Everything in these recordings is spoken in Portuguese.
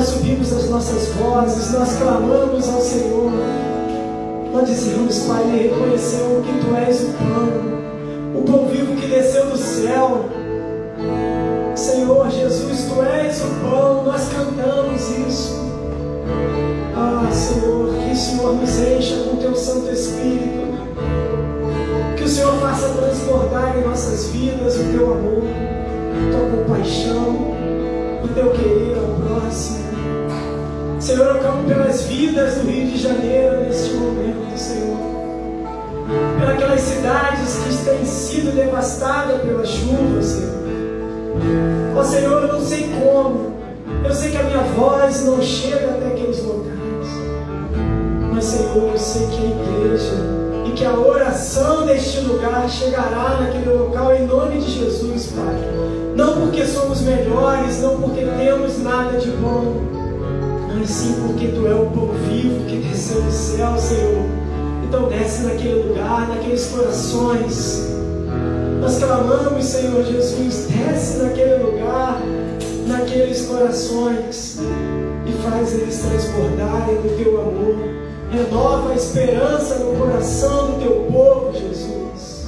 nós subimos as nossas vozes, nós clamamos ao Senhor. Nós dizemos, Pai, e reconhecemos que Tu és o pão vivo que desceu do céu. Senhor Jesus, Tu és o pão, nós cantamos isso. Ah, Senhor, que o Senhor nos encha com Teu Santo Espírito. Que o Senhor faça transbordar em nossas vidas o Teu amor, Tua compaixão, o Teu querer ao próximo. Senhor, eu clamo pelas vidas do Rio de Janeiro neste momento, Senhor. Pelas cidades que têm sido devastadas pela chuva, Senhor. Ó Senhor, eu não sei como. Eu sei que a minha voz não chega até aqueles locais. Mas, Senhor, eu sei que a igreja e que a oração deste lugar chegará naquele local em nome de Jesus, Pai. Não porque somos melhores, não porque temos nada de bom, mas sim porque Tu é o pão vivo que desceu do céu, Senhor. Então desce naquele lugar, naqueles corações. Nós clamamos, Senhor Jesus, desce naquele lugar, naqueles corações e faz eles transbordarem do Teu amor. Renova a esperança no coração do Teu povo, Jesus.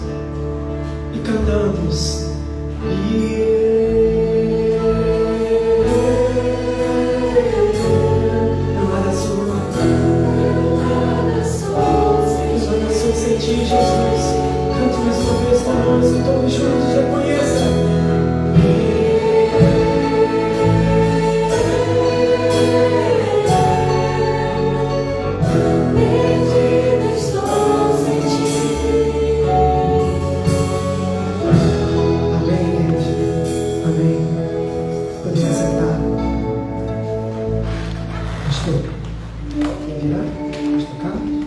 E cantamos. Em Ti, Jesus, cante mais uma vez conosco, todos juntos, reconheça. Amém, gente. Amém. Podemos sentar. Pastor, quer virar? Pastor Carlos?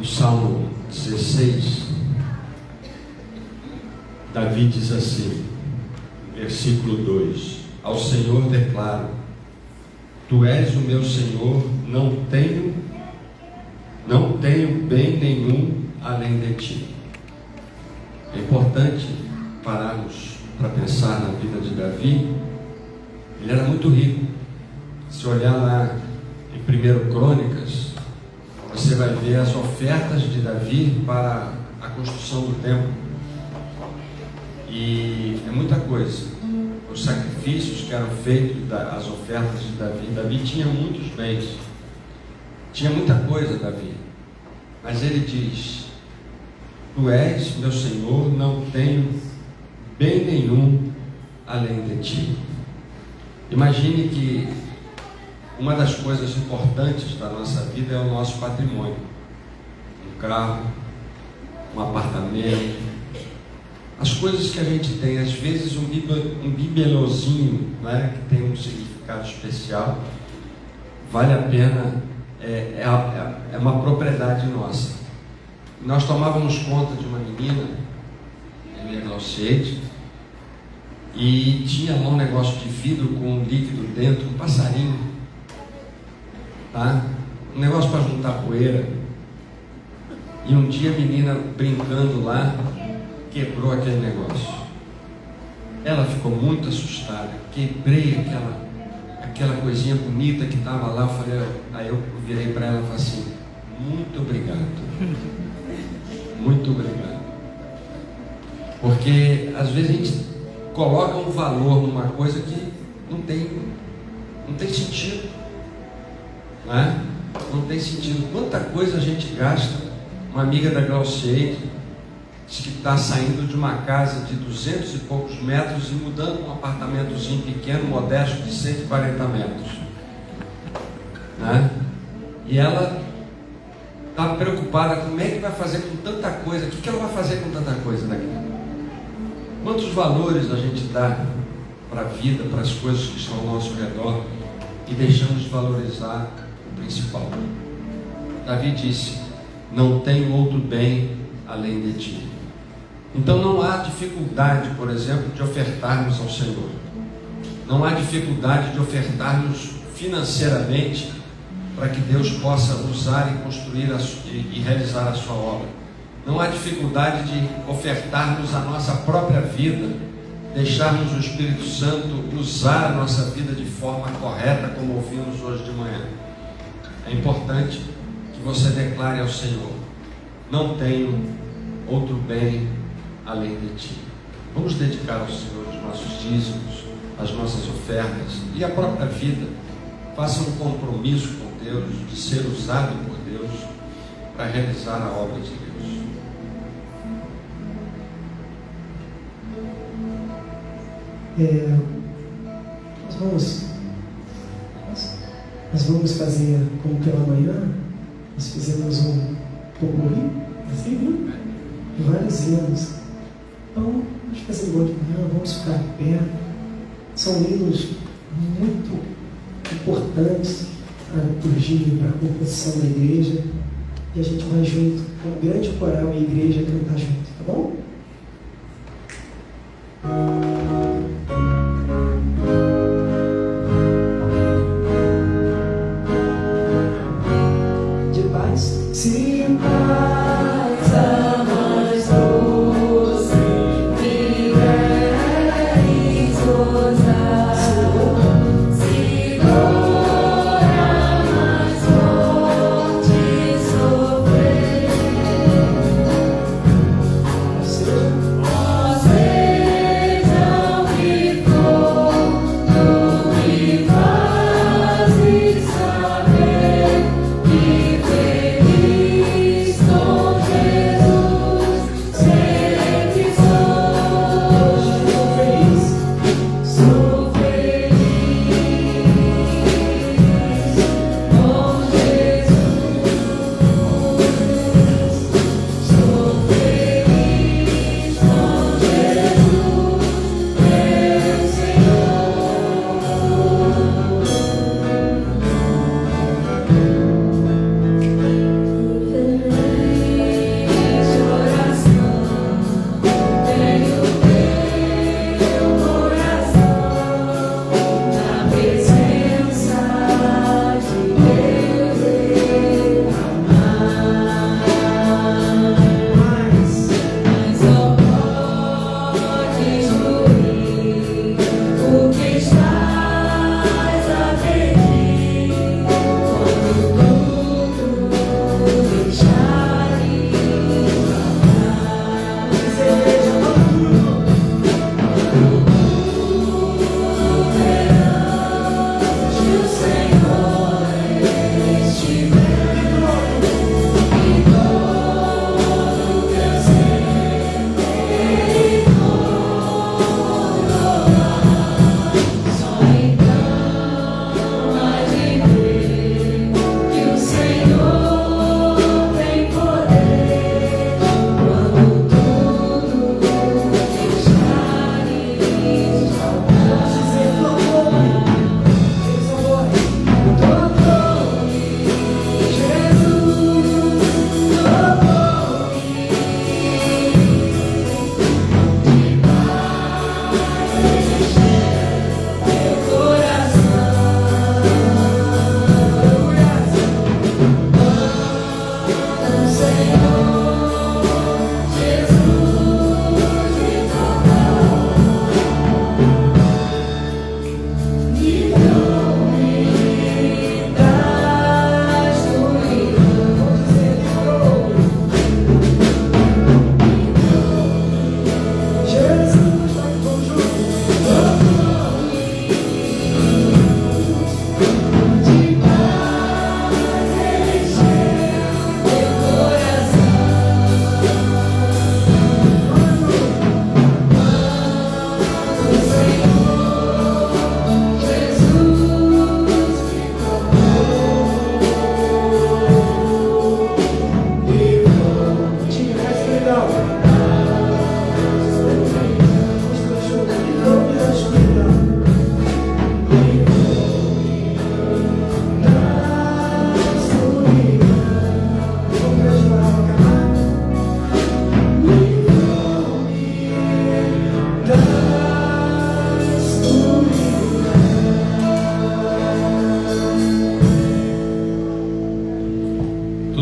Salmo 16, Davi diz assim, versículo 2: Ao Senhor declaro, Tu és o meu Senhor, não tenho bem nenhum além de Ti. É importante pararmos para pensar na vida de Davi. Ele era muito rico. Se olhar lá em 1 Crônicas, você vai ver as ofertas de Davi para a construção do templo. E é muita coisa. Os sacrifícios que eram feitos, as ofertas de Davi. Davi tinha muitos bens. Tinha muita coisa, Davi. Mas ele diz: Tu és meu Senhor, não tenho bem nenhum além de Ti. Imagine que uma das coisas importantes da nossa vida é o nosso patrimônio. Um carro, um apartamento, as coisas que a gente tem. Às vezes um bibelozinho, né, que tem um significado especial, vale a pena, é uma propriedade nossa. Nós tomávamos conta de uma menina, ela é Glauciete, e tinha lá um negócio de vidro com um líquido dentro, um passarinho, tá? Um negócio para juntar poeira. E um dia a menina brincando lá quebrou aquele negócio. Ela ficou muito assustada. Quebrei aquela coisinha bonita que estava lá. Aí eu virei para ela e falei assim: muito obrigado. Muito obrigado. Porque às vezes a gente coloca um valor numa coisa que não tem sentido, né? Não tem sentido. Quanta coisa a gente gasta. Uma amiga da Glauciete disse que está saindo de uma casa de 200 e poucos metros e mudando para um apartamentozinho pequeno, modesto, de 140 metros, né? E ela está preocupada, como é que vai fazer com tanta coisa? O que ela vai fazer com tanta coisa daqui? Quantos valores a gente dá para a vida, para as coisas que estão ao nosso redor, e deixamos de valorizar o principal? Davi disse: não tenho outro bem além de Ti. Então não há dificuldade, por exemplo, de ofertarmos ao Senhor. Não há dificuldade de ofertarmos financeiramente para que Deus possa usar e construir e realizar a sua obra. Não há dificuldade de ofertarmos a nossa própria vida, deixarmos o Espírito Santo usar a nossa vida de forma correta, como ouvimos hoje de manhã. É importante que você declare ao Senhor: não tenho outro bem além de Ti. Vamos dedicar ao Senhor os nossos dízimos, as nossas ofertas e a própria vida. Faça um compromisso com Deus de ser usado por Deus para realizar a obra de Deus. Nós vamos fazer como pela manhã. Nós fizemos um popurrí, assim, viu? De vários hinos. Então, vamos fazer igual de manhã, vamos ficar de pé. São hinos muito importantes para a liturgia, para a composição da igreja. E a gente vai junto, com o grande coral e a igreja cantar junto, tá bom? De paz. Se paz a mais doce viveres gozar, se dor a mais forte sofrer, ou seja,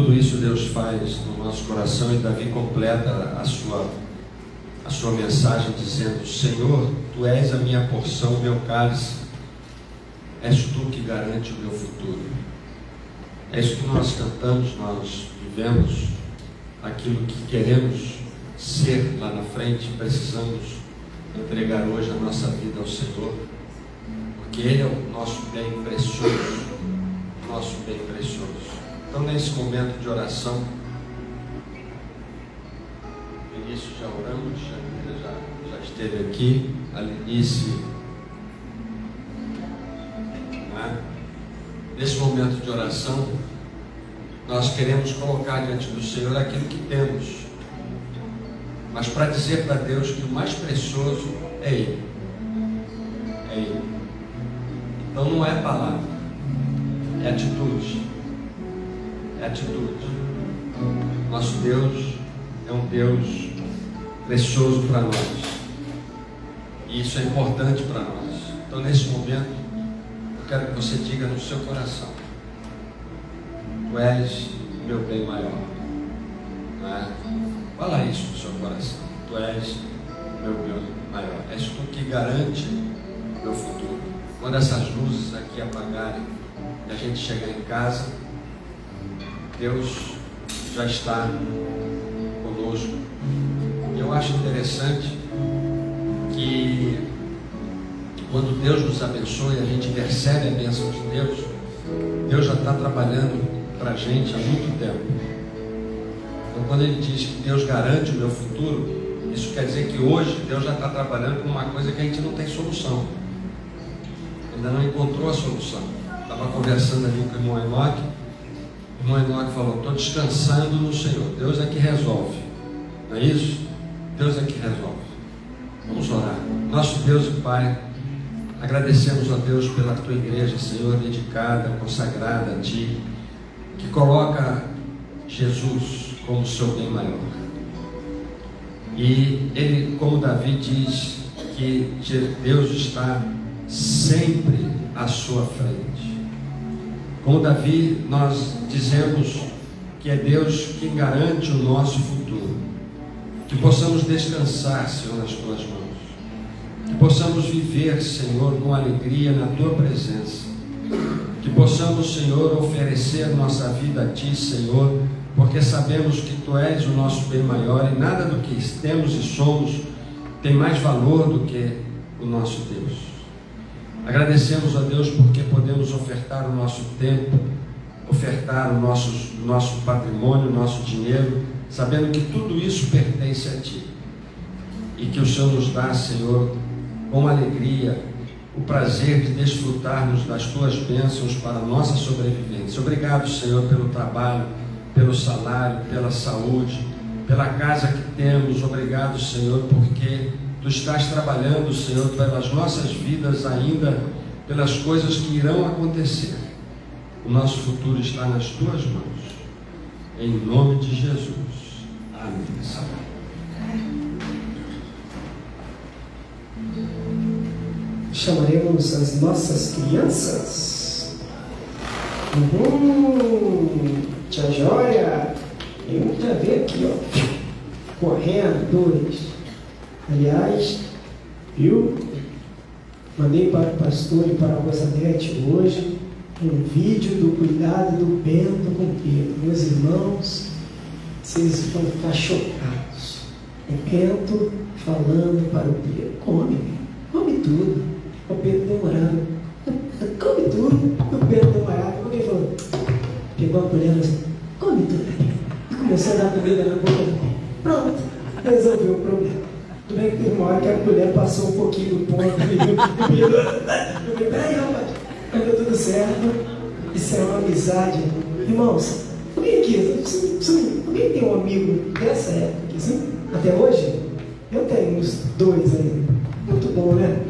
tudo isso Deus faz no nosso coração, e Davi completa a sua mensagem dizendo: Senhor, Tu és a minha porção, o meu cálice, és Tu que garante o meu futuro. É isso que nós cantamos, nós vivemos aquilo que queremos ser lá na frente. Precisamos entregar hoje a nossa vida ao Senhor, porque Ele é o nosso bem precioso, nosso bem precioso. Então, nesse momento de oração, no início já oramos, já esteve aqui, Alinice, nesse momento de oração, nós queremos colocar diante do Senhor aquilo que temos, mas para dizer para Deus que o mais precioso é Ele. É Ele. Então não é palavra, é atitude. É atitude. Nosso Deus é um Deus precioso para nós, e isso é importante para nós. Então, nesse momento, eu quero que você diga no seu coração: Tu és meu bem maior. Não é? Fala isso no seu coração: Tu és meu bem maior. És Tu que garante o meu futuro. Quando essas luzes aqui apagarem e a gente chegar em casa, Deus já está conosco. E eu acho interessante que quando Deus nos abençoa e a gente percebe a bênção de Deus, Deus já está trabalhando para a gente há muito tempo. Então, quando Ele diz que Deus garante o meu futuro, isso quer dizer que hoje Deus já está trabalhando com uma coisa que a gente não tem solução. Ainda não encontrou a solução. Estava conversando ali com o irmão Enoque. O irmão Enoque falou: estou descansando no Senhor. Deus é que resolve. Não é isso? Deus é que resolve. Vamos orar. Nosso Deus e Pai, agradecemos a Deus pela Tua igreja, Senhor, dedicada, consagrada a Ti, que coloca Jesus como seu bem maior. E Ele, como Davi, diz que Deus está sempre à sua frente. Com Davi, nós dizemos que é Deus quem garante o nosso futuro. Que possamos descansar, Senhor, nas Tuas mãos. Que possamos viver, Senhor, com alegria na Tua presença. Que possamos, Senhor, oferecer nossa vida a Ti, Senhor, porque sabemos que Tu és o nosso bem maior, e nada do que temos e somos tem mais valor do que o nosso Deus. Agradecemos a Deus porque podemos ofertar o nosso tempo, ofertar o nosso patrimônio, o nosso dinheiro, sabendo que tudo isso pertence a Ti, e que o Senhor nos dá, Senhor, com alegria, o prazer de desfrutarmos das Tuas bênçãos para a nossa sobrevivência. Obrigado, Senhor, pelo trabalho, pelo salário, pela saúde, pela casa que temos. Obrigado, Senhor, porque Tu estás trabalhando, Senhor, pelas nossas vidas ainda, pelas coisas que irão acontecer. O nosso futuro está nas Tuas mãos. Em nome de Jesus. Amém. Chamaremos as nossas crianças. Tia Joia. Eu já vi aqui, ó, correndo, dois. Aliás, eu mandei para o pastor e para a Rosanete hoje um vídeo do cuidado do Bento com Pedro. Meus irmãos, vocês vão ficar chocados. O Bento falando para o Pedro: come tudo. O Pedro demorando: come tudo. O Pedro demorando. Como ele falou? Pegou a colher assim: come tudo. E começou a dar comida na boca do Pedro. Pronto, resolveu o problema. Tudo bem que teve uma hora que a colher passou um pouquinho do ponto. Eu falei: peraí, rapaz, mas deu tudo certo. Isso é uma amizade. Irmãos, alguém aqui, alguém tem um amigo dessa época aqui, sim? Até hoje? Eu tenho uns dois ainda. Muito bom, né?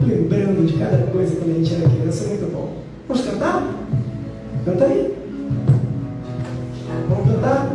Lembrando de cada coisa quando a gente era criança, é muito bom. Vamos cantar? Canta aí. Vamos cantar?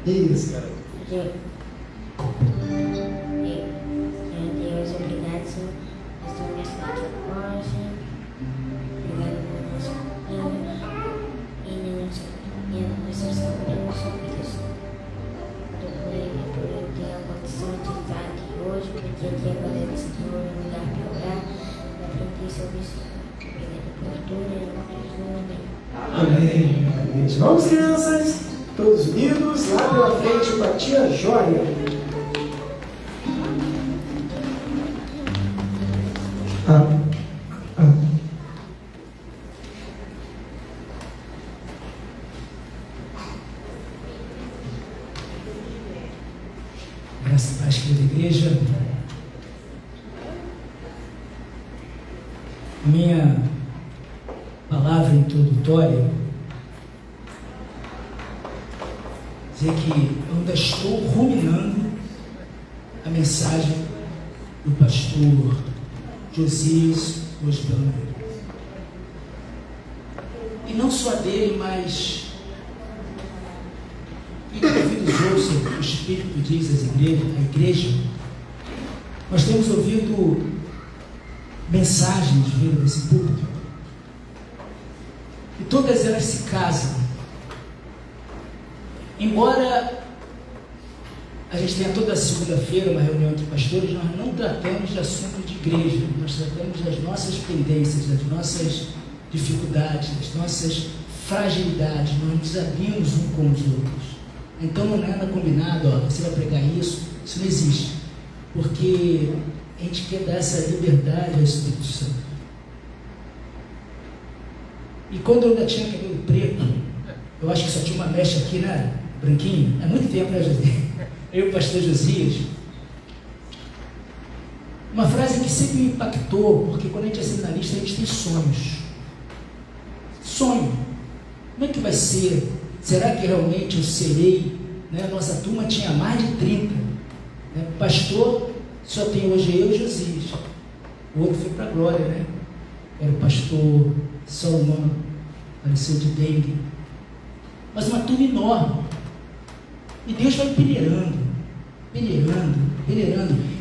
Isso, cara. Deus, obrigado, Senhor. Estou minha parte hoje. Obrigado por nosso filho. E nós estamos sobre isso. Por eu ter a condição de estar aqui hoje, porque aqui agora é Senhor, um lugar para orar, para aprender sobre isso. Obrigado por tudo, em nome de Jesus. Amém. Vamos, crianças, todos unidos, lá pela frente com a tia Jóia. Graças a Deus, querida igreja. Minha palavra introdutória dizer que eu ainda estou ruminando a mensagem do pastor Josias hoje pela manhã. E não só dele, mas e que ouvidos ouçam o que o Espírito diz à igreja. Nós temos ouvido mensagens vindo desse púlpito e todas elas se casam. Embora a gente tenha toda segunda-feira uma reunião entre pastores, nós não tratamos de assuntos de igreja, nós tratamos das nossas pendências, das nossas dificuldades, das nossas fragilidades. Nós nos alinhamos uns com os outros. Então não é nada combinado, você vai pregar isso não existe, porque a gente quer dar essa liberdade ao Espírito Santo. E quando eu ainda tinha cabelo preto, eu acho que só tinha uma mecha aqui, né, branquinho, há muito tempo, né, Josias? Eu e o pastor Josias, uma frase que sempre me impactou, porque quando a gente é seminarista, a gente tem sonhos. Sonho. Como é que vai ser? Será que realmente eu serei? Né? Nossa turma tinha mais de 30. Né? Pastor, só tem hoje eu e Josias. O outro foi para a glória, né? Era o pastor Salomão, faleceu de dengue. Mas uma turma enorme. E Deus vai peneirando.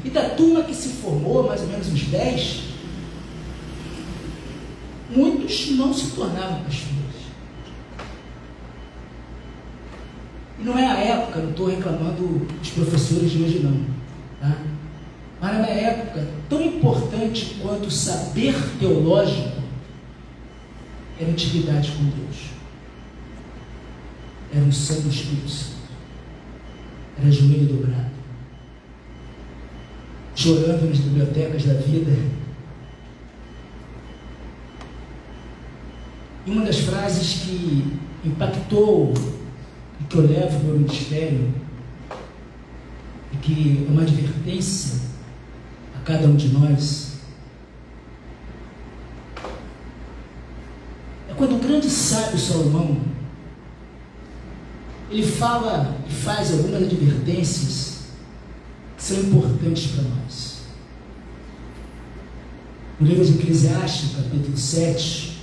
E da turma que se formou, mais ou menos uns 10, muitos não se tornavam pastores. E não é a época, não estou reclamando dos professores de hoje não, tá? Mas na minha época, tão importante quanto o saber teológico era a intimidade com Deus. Era um sangue do Espírito Santo. Era joelho dobrado. Chorando nas bibliotecas da vida. E uma das frases que impactou e que eu levo no meu ministério, e que é uma advertência a cada um de nós, é quando o grande sábio Salomão ele fala e faz algumas advertências que são importantes para nós. No livro de Eclesiastes, capítulo 7,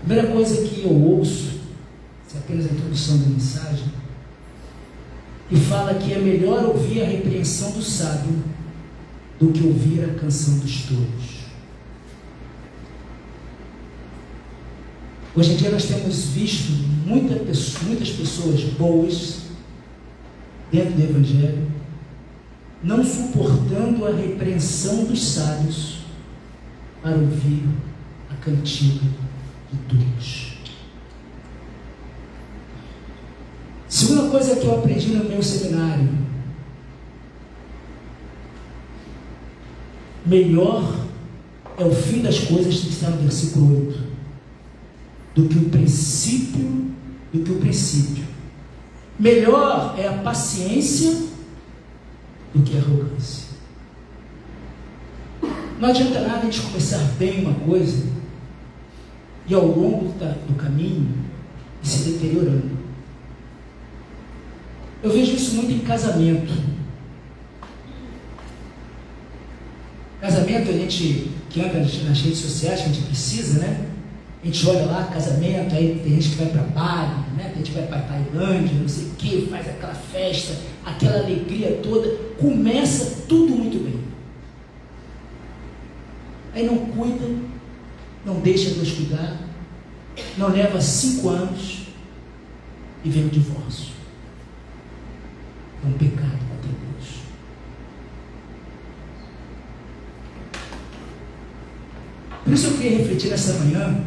a primeira coisa que eu ouço, isso é apenas a introdução da mensagem, e fala que é melhor ouvir a repreensão do sábio do que ouvir a canção dos tolos. Hoje em dia nós temos visto muitas pessoas boas dentro do Evangelho não suportando a repreensão dos sábios para ouvir a cantiga de todos. Segunda coisa que eu aprendi no meu seminário: melhor é o fim das coisas, que está no versículo 8, do que o princípio. Melhor é a paciência do que a arrogância. Não adianta nada a gente começar bem uma coisa e ao longo do caminho ir se deteriorando. Eu vejo isso muito em casamento. Casamento, a gente que anda nas redes sociais, que a gente precisa, né? A gente olha lá, casamento, aí tem gente que vai para Bali, né? Tem gente que vai para Tailândia, não sei o que, faz aquela festa, aquela alegria toda, começa tudo muito bem. Aí não cuida, não deixa Deus cuidar, não leva 5 anos e vem o divórcio. É um pecado contra Deus. Por isso eu queria refletir nessa manhã,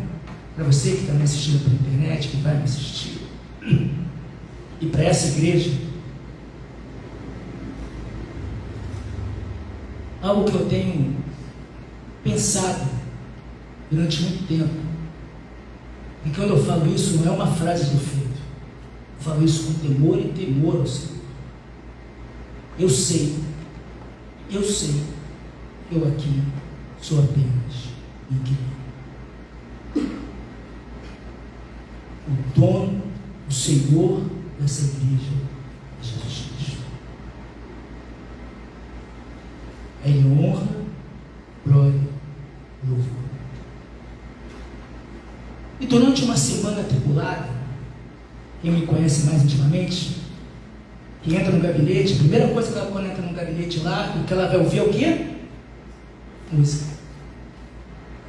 para você que está me assistindo pela internet, que vai me assistir, e para essa igreja, algo que eu tenho pensado durante muito tempo, e quando eu falo isso, não é uma frase de efeito, eu falo isso com temor e temor ao Senhor. Eu sei, eu aqui sou apenas inquilino. O dono, o Senhor dessa igreja é Jesus Cristo. A Ele honra, glória e louvor. E durante uma semana atribulada, quem me conhece mais intimamente, que entra no gabinete, a primeira coisa que ela quando entra no gabinete lá, o que ela vai ouvir é o quê? Música.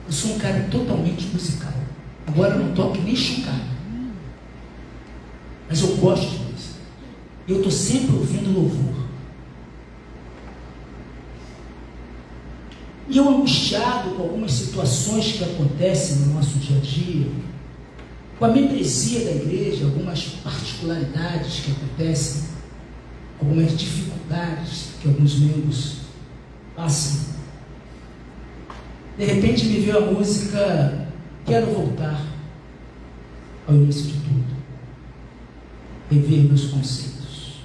Eu sou um cara totalmente musical. Agora eu não toco nem chocado. Mas eu gosto de música. Eu estou sempre ouvindo louvor. E eu angustiado com algumas situações que acontecem no nosso dia a dia, com a membresia da igreja, algumas particularidades que acontecem, algumas dificuldades que alguns membros passam. De repente me veio a música Quero Voltar ao Início de Tudo, rever meus conceitos.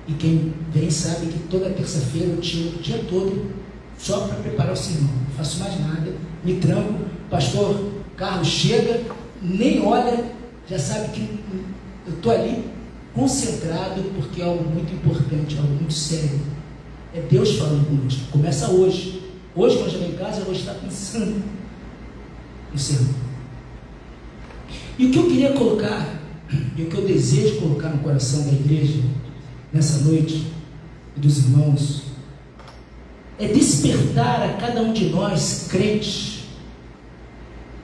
E quem vem sabe que toda terça-feira eu tiro o dia todo só para preparar o sermão, não faço mais nada, me tranco, pastor Carlos chega, nem olha, já sabe que eu estou ali concentrado, porque é algo muito importante, algo muito sério. É Deus falando conosco. Começa hoje. Hoje, quando eu chegar em casa, eu vou estar pensando no sermão. E o que eu queria colocar, e o que eu desejo colocar no coração da igreja, nessa noite, e dos irmãos, é despertar a cada um de nós, crentes,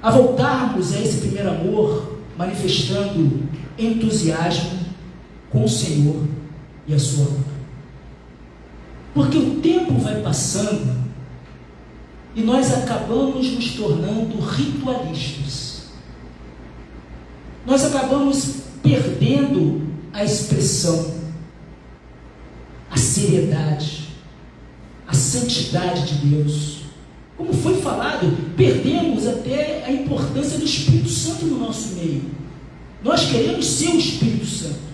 a voltarmos a esse primeiro amor, manifestando entusiasmo com o Senhor e a sua obra. Porque o tempo vai passando e nós acabamos nos tornando ritualistas. Nós acabamos perdendo a expressão, a seriedade, a santidade de Deus. Como foi falado, perdemos até a importância do Espírito Santo no nosso meio. Nós queremos ser o Espírito Santo.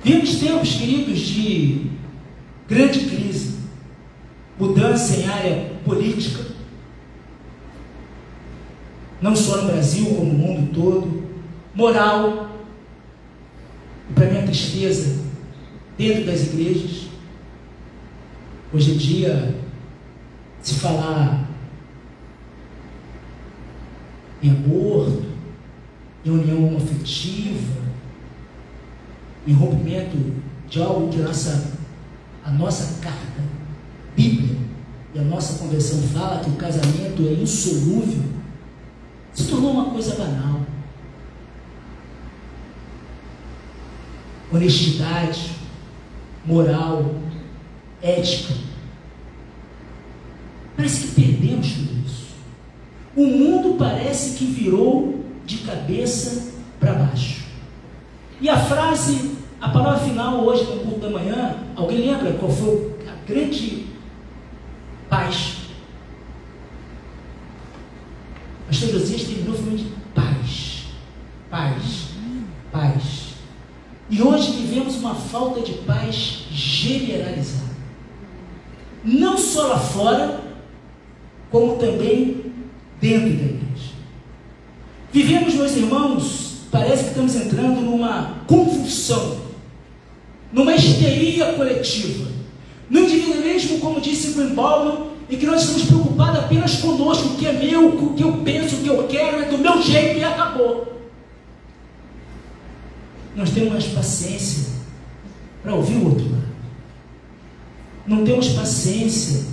Vivemos tempos, queridos, de grande crise, mudança em área política, não só no Brasil, como no mundo todo, moral, e para minha tristeza, dentro das igrejas. Hoje em dia, se falar em aborto, em união homoafetiva, em rompimento de algo que a nossa carta, Bíblia, e a nossa conversão fala que o casamento é insolúvel, se tornou uma coisa banal. Honestidade, moral, ética. Parece que perdemos tudo isso. O mundo parece que virou de cabeça para baixo. E a frase, a palavra final hoje no culto da manhã, alguém lembra qual foi a grande paz? Pastor Josias terminou falando de paz, paz, paz. E hoje vivemos uma falta de paz generalizada. Não só lá fora, como também dentro da igreja. Vivemos, meus irmãos, parece que estamos entrando numa convulsão, numa histeria coletiva, no individualismo, como disse Green Paulo, e que nós estamos preocupados apenas conosco, o que é meu, o que eu penso, o que eu quero, é do meu jeito e acabou. Nós temos mais paciência para ouvir o outro lado. Não temos paciência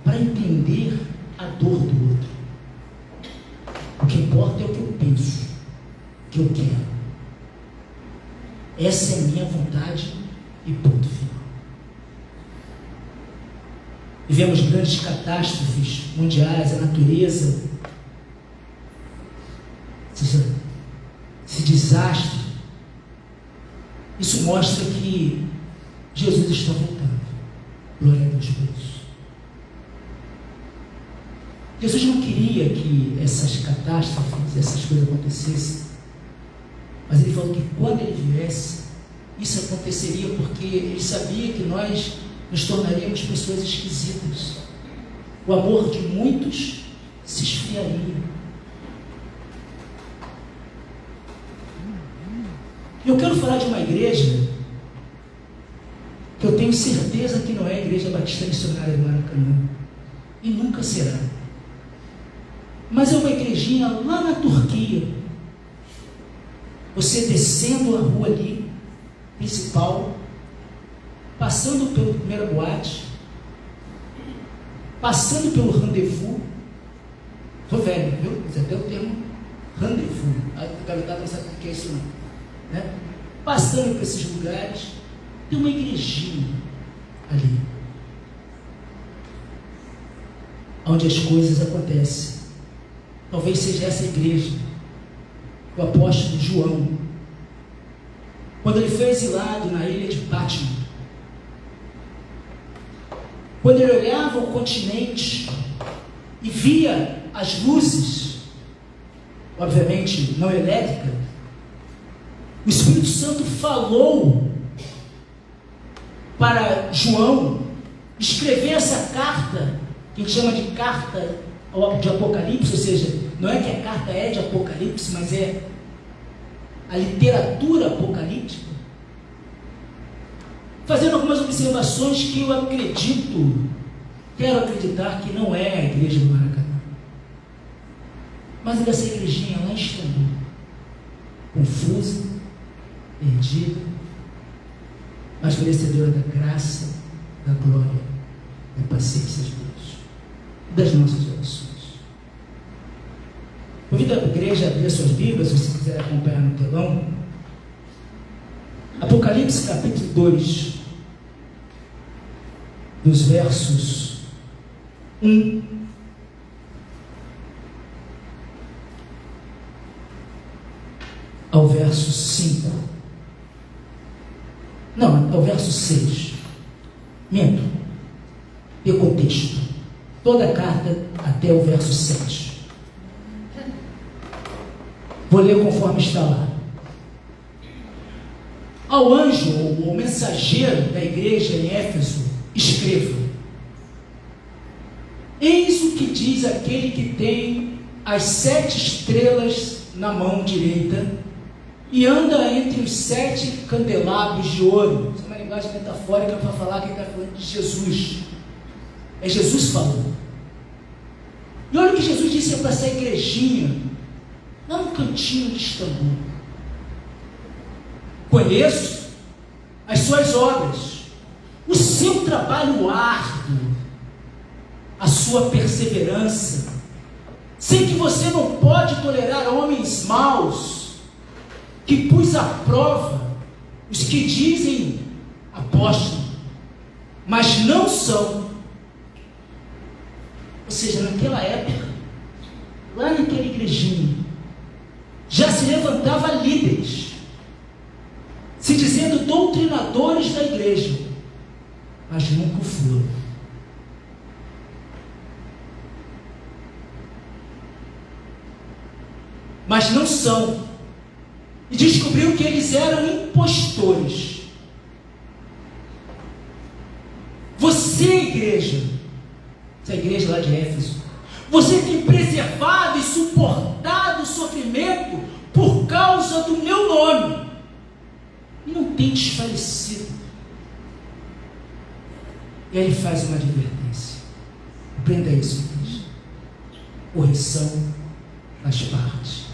para entender a dor do outro. O que importa é o que eu penso, o que eu quero. Essa é a minha vontade e ponto final. Vivemos grandes catástrofes mundiais, a natureza, esse desastre. Isso mostra que Jesus está voltando. Glória a Deus por isso. Jesus não queria que essas catástrofes, essas coisas acontecessem, mas ele falou que quando ele viesse, isso aconteceria porque ele sabia que nós nos tornaríamos pessoas esquisitas. O amor de muitos se esfriaria. Eu quero falar de uma igreja que eu tenho certeza que não é a Igreja Batista Missionária do Maracanã, e nunca será. Mas é uma igrejinha lá na Turquia. Você descendo a rua ali, principal, passando pela primeira boate, passando pelo rendezvous. Estou velho, viu? Mas até o termo rendezvous. A garotada não sabe o que é isso não, né? Passando por esses lugares, tem uma igrejinha ali, onde as coisas acontecem. Talvez seja essa igreja do apóstolo João, quando ele foi exilado na ilha de Patmos, quando ele olhava o continente e via as luzes, obviamente não elétrica, o Espírito Santo falou para João escrever essa carta, que a gente chama de carta de Apocalipse, ou seja, não é que a carta é de Apocalipse, mas é a literatura apocalíptica, fazendo algumas observações que eu quero acreditar que não é a igreja do Maracanã, mas é dessa igrejinha lá em Istambul, confusa, perdida, mas merecedora da graça, da glória, da paciência de Deus, das nossas orações. Convido a igreja a abrir suas Bíblias, se você quiser acompanhar no telão. Apocalipse capítulo 2, dos versos 1 ao verso 5. Não, ao verso 6. Minto. E o contexto. Toda a carta até o verso 7. Vou ler conforme está lá. Ao anjo, ou mensageiro da igreja em Éfeso, escreva: eis o que diz aquele que tem as 7 estrelas na mão direita e anda entre os 7 candelabros de ouro. Isso é uma linguagem metafórica para falar que ele está falando de Jesus. É Jesus falando. E olha o que Jesus disse para essa igrejinha, lá no cantinho de Istambul: conheço as suas obras, o seu trabalho árduo, a sua perseverança. Sei que você não pode tolerar homens maus, que pus à prova os que dizem apóstolo, mas não são. Ou seja, naquela época, lá naquela igrejinha, já se levantava líderes, se dizendo doutrinadores da igreja, mas nunca o foram. Mas não são. E descobriu que eles eram impostores. Você, igreja, essa igreja lá de Éfeso, você tem preservado e suportado o sofrimento por causa do meu nome, e não tem desfalecido. E aí ele faz uma advertência: Aprenda isso, igreja. Correção faz parte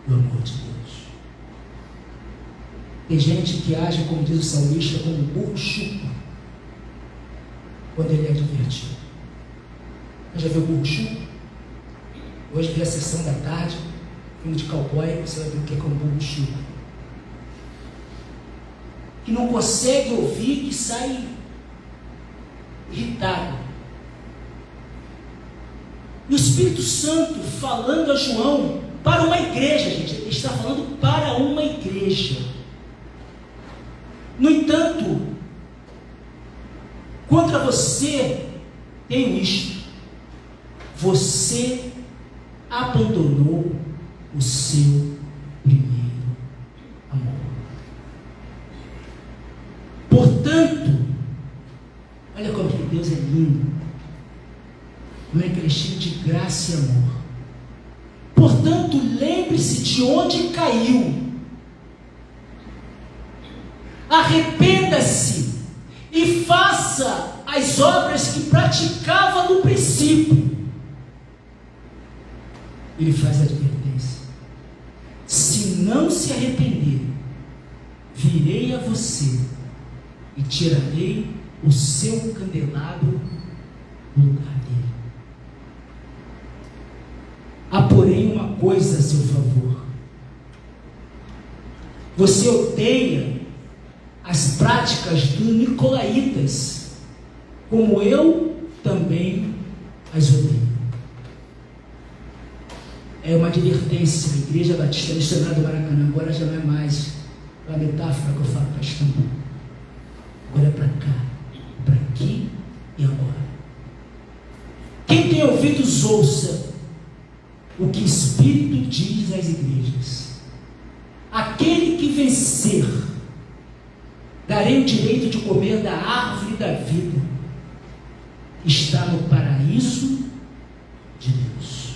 do amor de Deus. Tem gente que age, como diz o salmista, como um burro chuco quando ele é advertido. Você já viu o burro chuco? Hoje vi a sessão da tarde, filme de cowboy, você vai ver o que é um burro chuco. Que não consegue ouvir, que sai irritado. E o Espírito Santo falando a João para uma igreja, gente, ele está falando para uma igreja. No entanto, contra você tenho isto: você abandonou o seu primeiro amor. Portanto, olha como que Deus é lindo, não é que ele é cheio de graça e amor. Portanto, lembre-se de onde caiu, arrependa-se e faça as obras que praticava no princípio. Ele faz a advertência: se não se arrepender, virei a você e tirarei o seu candelabro do lugar dele. Há, porém, uma coisa a seu favor: você odeia as práticas dos nicolaítas, como eu também as odeio. É uma advertência. A Igreja Batista Missionária do Maracanã agora já não é mais a metáfora que eu falo para Istambul. Agora é para cá, para aqui e agora. Quem tem ouvidos, ouça o que o Espírito diz às igrejas. Aquele que vencer, darei o direito de comer da árvore da vida, está no paraíso de Deus.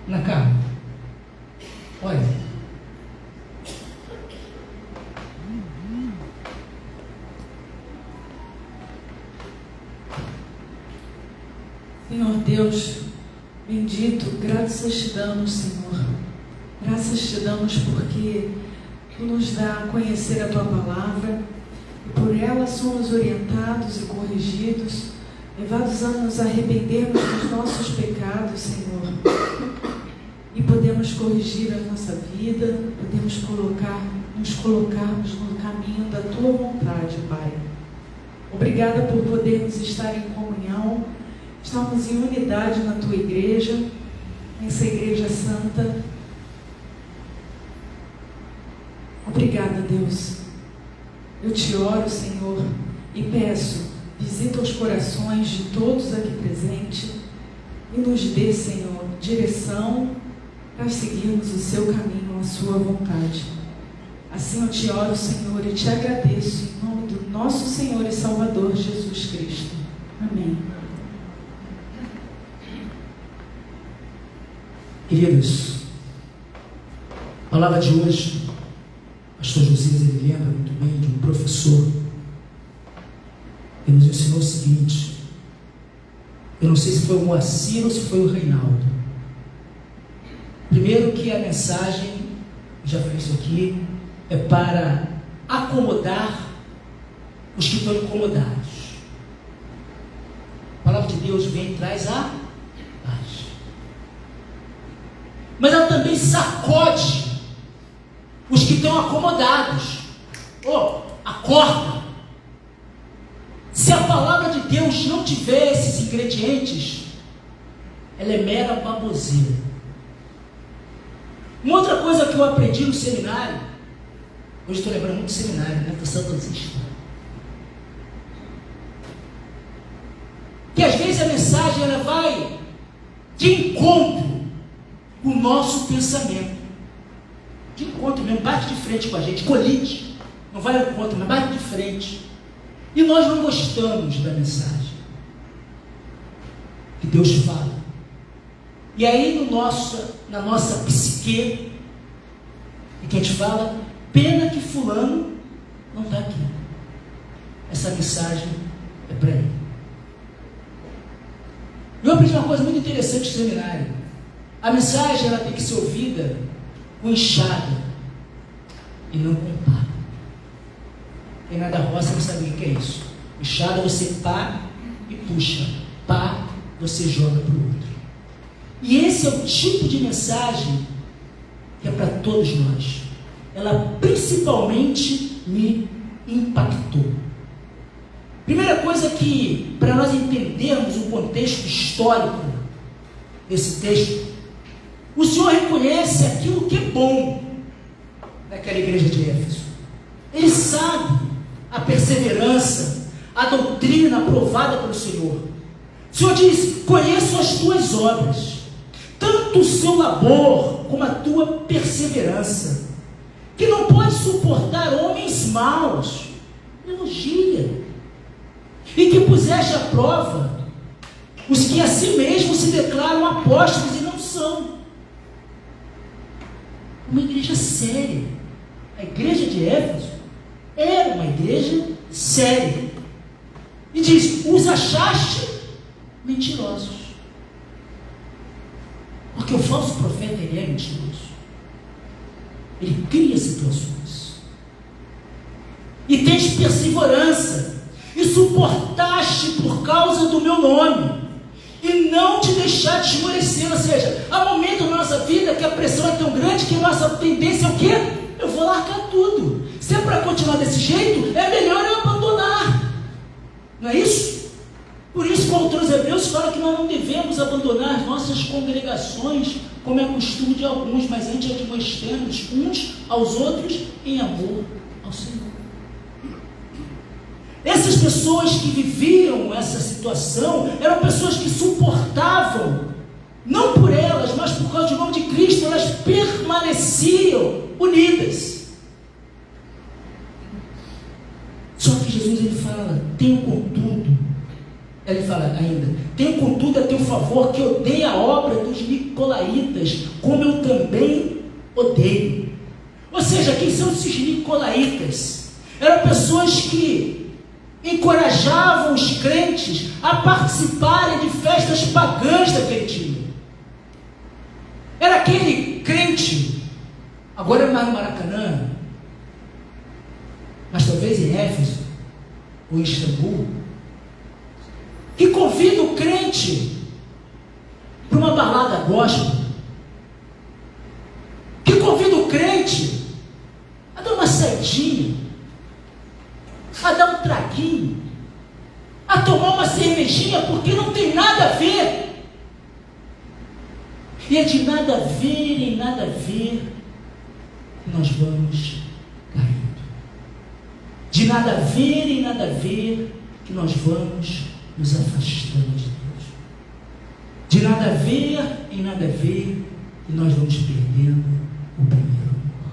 Na cara, olha, Senhor Deus, bendito, graças te damos, Senhor. Graças te damos porque Tu nos dá a conhecer a Tua palavra e por ela somos orientados e corrigidos, levados a nos arrependermos dos nossos pecados, Senhor. E podemos corrigir a nossa vida, podemos nos colocarmos no caminho da Tua vontade, Pai. Obrigada por podermos estar em comunhão, estamos em unidade na Tua igreja, nessa igreja santa. Obrigada, Deus. Eu te oro, Senhor, e peço, visita os corações de todos aqui presentes e nos dê, Senhor, direção para seguirmos o seu caminho, a sua vontade. Assim eu te oro, Senhor, e te agradeço em nome do nosso Senhor e Salvador Jesus Cristo. Amém. Queridos, a palavra de hoje, o pastor Josias, ele lembra muito bem de um professor que nos ensinou o seguinte. Eu não sei se foi o Moacir ou se foi o Reinaldo. Primeiro que a mensagem, já falei isso aqui, é para acomodar os que estão incomodados. A palavra de Deus vem e traz a paz. Mas ela também sacode os que estão acomodados. Acorda! Se a palavra de Deus não tiver esses ingredientes, ela é mera baboseira. Uma outra coisa que eu aprendi no seminário, hoje estou lembrando muito do seminário, né? Estou saudosista. Que às vezes a mensagem ela vai de encontro com o nosso pensamento. De encontro mesmo, bate de frente com a gente, colide. Não vai ao encontro, mas bate de frente. E nós não gostamos da mensagem que Deus fala. E aí na nossa psique, e que a gente fala, pena que fulano não está aqui. Essa mensagem é para ele. Eu aprendi uma coisa muito interessante no seminário. A mensagem ela tem que ser ouvida com enxada e não com pá. Quem não é da roça não sabe o que é isso. Enxada você pá e puxa. Pá você joga para o outro. E esse é o tipo de mensagem que é para todos nós. Ela principalmente me impactou. Primeira coisa que, para nós entendermos o contexto histórico desse texto, o Senhor reconhece aquilo que é bom naquela igreja de Éfeso. Ele sabe a perseverança, a doutrina aprovada pelo Senhor. O Senhor diz: conheço as tuas obras, tanto o seu labor como a tua perseverança, que não pode suportar homens maus. Elogia. E que puseste à prova os que a si mesmos se declaram apóstolos e não são. Uma igreja séria. A igreja de Éfeso era uma igreja séria. E diz: os achaste mentirosos. Porque o falso profeta, ele é mentiroso. Ele cria situações. E tens perseverança, e suportaste por causa do meu nome, e não te deixaste esmorecer. Ou seja, há momentos na nossa vida que a pressão é tão grande que a nossa tendência é o quê? Eu vou largar tudo. Se é para continuar desse jeito, é melhor eu abandonar. Não é isso? Por isso que o autor dos Hebreus fala que nós não devemos abandonar nossas congregações, como é costume de alguns, mas antes admoestando-nos uns aos outros em amor ao Senhor. Essas pessoas que viviam essa situação eram pessoas que suportavam, não por elas, mas por causa do nome de Cristo, elas permaneciam unidas. Só que Jesus, ele fala: tenho contudo, ele fala ainda, tenho contudo a teu favor que odeie a obra dos nicolaítas, como eu também odeio. Ou seja, quem são esses nicolaítas? Eram pessoas que encorajavam os crentes a participarem de festas pagãs daquele dia. Era aquele crente, agora é mais no Maracanã, mas talvez em Éfeso ou em Istambul, que convida o crente para uma balada gospel, que convida o crente a dar uma saidinha, a dar um traguinho, a tomar uma cervejinha, porque não tem nada a ver. E é de nada a ver em nada a ver que nós vamos caindo. De nada a ver em nada a ver que nós vamos nos afastando de Deus. De nada a ver em nada a ver que nós vamos perdendo o primeiro amor.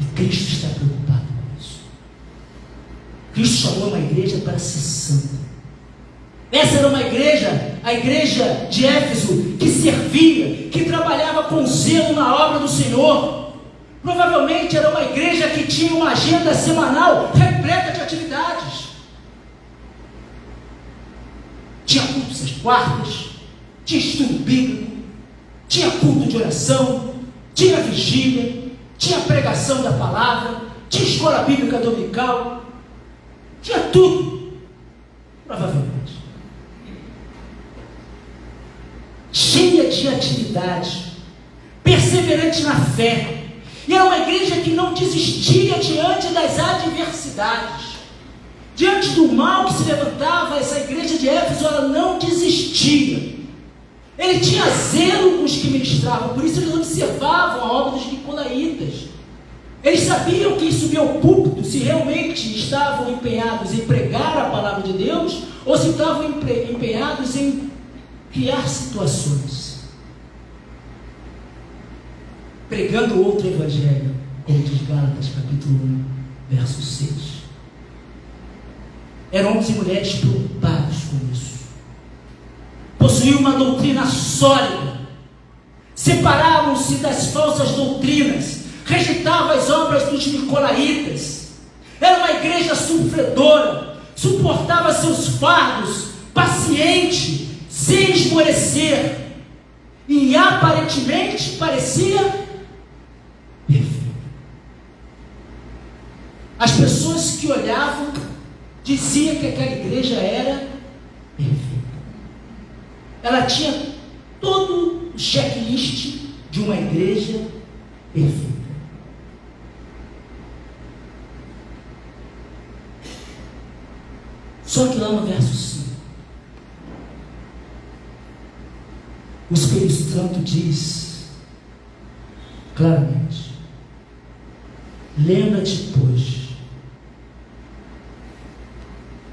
E Cristo está preocupado com isso. Cristo chamou uma igreja para ser santa. Essa era uma igreja, a igreja de Éfeso, que servia, que trabalhava com zelo na obra do Senhor. Provavelmente era uma igreja que tinha uma agenda semanal repleta de atividades. Tinha cultos às quartas, tinha estudo bíblico, tinha culto de oração, tinha vigília, tinha pregação da palavra, tinha escola bíblica dominical, tinha tudo, provavelmente. Cheia de atividade, perseverante na fé. E era uma igreja que não desistia diante das adversidades. Diante do mal que se levantava, essa igreja de Éfeso, ela não desistia. Ele tinha zelo com os que ministravam, por isso eles observavam a obra dos nicolaítas. Eles sabiam que subir ao púlpito, se realmente estavam empenhados em pregar a palavra de Deus, ou se estavam empenhados em criar situações. Pregando outro evangelho, como diz Gálatas, capítulo 1, verso 6. Eram homens e mulheres preocupados com isso. Possuíam uma doutrina sólida. Separavam-se das falsas doutrinas. Rejeitavam as obras dos nicolaítas. Era uma igreja sofredora. suportava seus fardos, paciente, sem esmorecer, e aparentemente parecia perfeito. As pessoas que olhavam diziam que aquela igreja era perfeita. Ela tinha todo o checklist de uma igreja perfeita. Só que lá no verso 5, o Espírito Santo diz claramente: lembra-te, pois,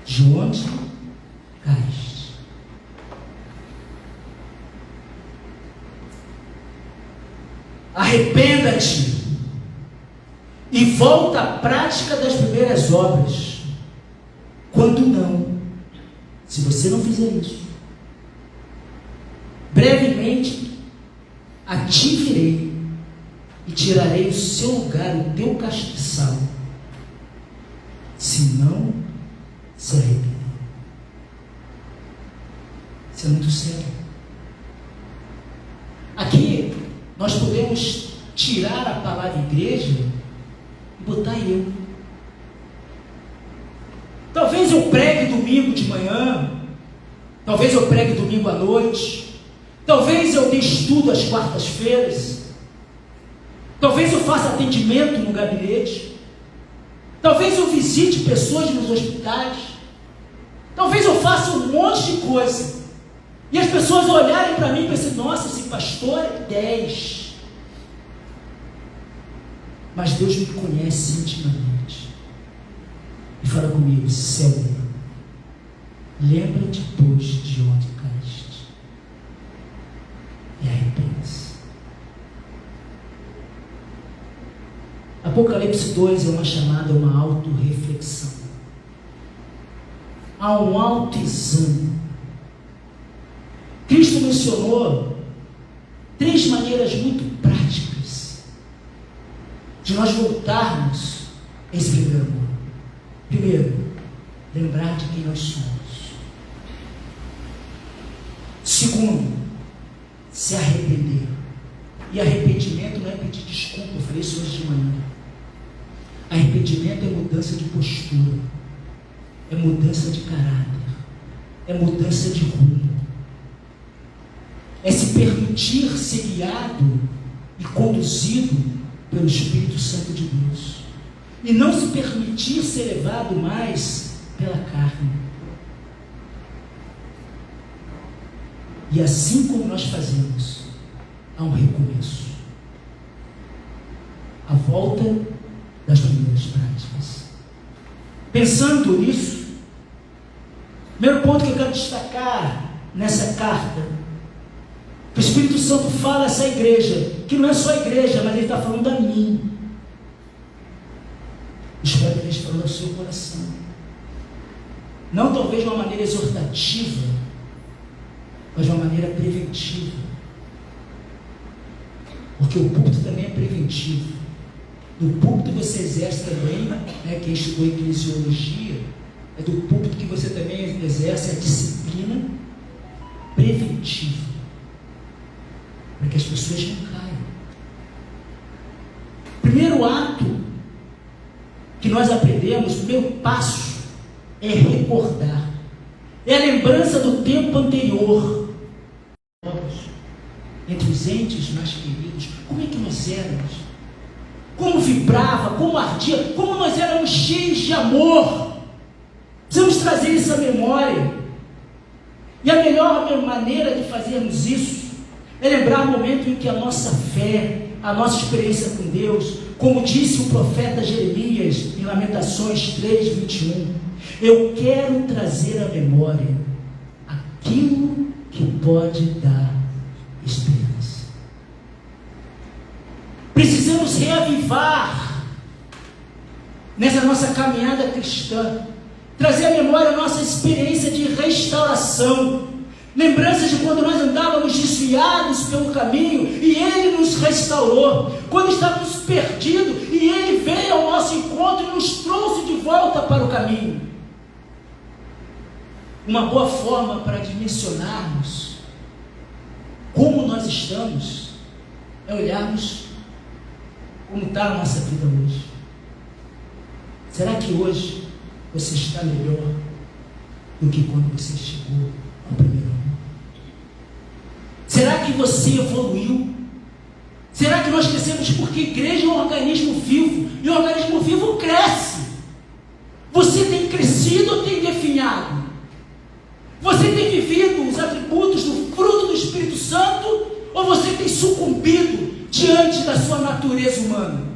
de onde caíste. Arrependa-te e volta à prática das primeiras obras. Quando não, se você não fizer isso, brevemente a ti virei e tirarei do seu lugar o teu castiçal, se não se arrepender. Isso é muito sério. Aqui nós podemos tirar a palavra igreja e botar eu. Talvez eu pregue domingo de manhã, talvez eu pregue domingo à noite, talvez eu dê estudo às quartas-feiras, talvez eu faça atendimento no gabinete, talvez eu visite pessoas nos hospitais, talvez eu faça um monte de coisa, e as pessoas olharem para mim e pensem: nossa, esse pastor é 10. Mas Deus me conhece intimamente e fala comigo: Céu, lembra-te, pois, de onde caíste e arrepende-se. Apocalipse 2 é uma chamada a uma autorreflexão, a um autoexame. Cristo mencionou 3 maneiras muito práticas de nós voltarmos a esse primeiro amor. Primeiro, lembrar de quem nós somos. Segundo, se arrepender. E arrependimento não é pedir desculpa, eu falei isso hoje de manhã. Arrependimento é mudança de postura, é mudança de caráter, é mudança de rumo, é se permitir ser guiado e conduzido pelo Espírito Santo de Deus, e não se permitir ser levado mais pela carne. E assim como nós fazemos, há um recomeço, a volta das primeiras práticas. Pensando nisso, primeiro ponto que eu quero destacar nessa carta, o Espírito Santo fala a essa igreja, que não é só a igreja, mas ele está falando a mim. Espero que ele esteja falando ao seu coração, não talvez de uma maneira exortativa, mas de uma maneira preventiva, porque o púlpito também é preventivo. Do púlpito você exerce também, né, quem estudou eclesiologia, é do púlpito que você também exerce a disciplina preventiva, para que as pessoas não caiam. Primeiro ato que nós aprendemos, o primeiro passo, é recordar, é a lembrança do tempo anterior. Entre os entes mais queridos, como é que nós éramos? Como vibrava, como ardia, como nós éramos cheios de amor. Precisamos trazer isso à memória. E a melhor maneira de fazermos isso é lembrar o momento em que a nossa fé, a nossa experiência com Deus, como disse o profeta Jeremias em Lamentações 3:21, eu quero trazer à memória aquilo que pode dar esperança. Precisamos reavivar nessa nossa caminhada cristã, trazer à memória a nossa experiência de restauração, lembranças de quando nós andávamos desviados pelo caminho e Ele nos restaurou, quando estávamos perdidos e Ele veio ao nosso encontro e nos trouxe de volta para o caminho. Uma boa forma para dimensionarmos como nós estamos é olharmos como está a nossa vida hoje. Será que hoje você está melhor do que quando você chegou ao primeiro ano? Será que você evoluiu? Será que nós crescemos? Porque a igreja é um organismo vivo, e o organismo vivo cresce. Você tem crescido ou tem definhado? Você tem vivido os atributos do fruto do Espírito Santo, ou você tem sucumbido diante da sua natureza humana?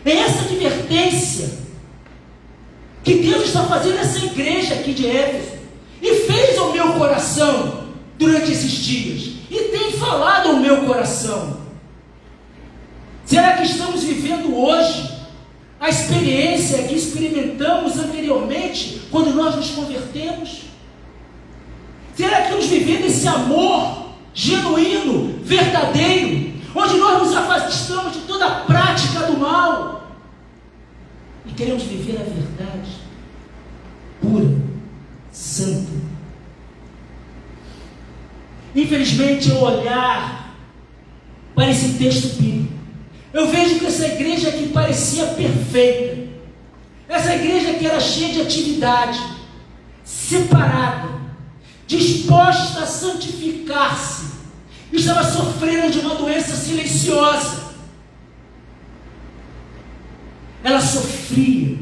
É essa advertência que Deus está fazendo nessa igreja aqui de Éfeso, e fez ao meu coração durante esses dias, e tem falado ao meu coração. Será que estamos vivendo hoje a experiência que experimentamos anteriormente, quando nós nos convertemos? Será que estamos vivendo esse amor genuíno, verdadeiro, onde nós nos afastamos de toda a prática do mal e queremos viver a verdade pura, santa? Infelizmente, ao olhar para esse texto bíblico, eu vejo que essa igreja que parecia perfeita, essa igreja que era cheia de atividade, separada, disposta a santificar-se, estava sofrendo de uma doença silenciosa. Ela sofria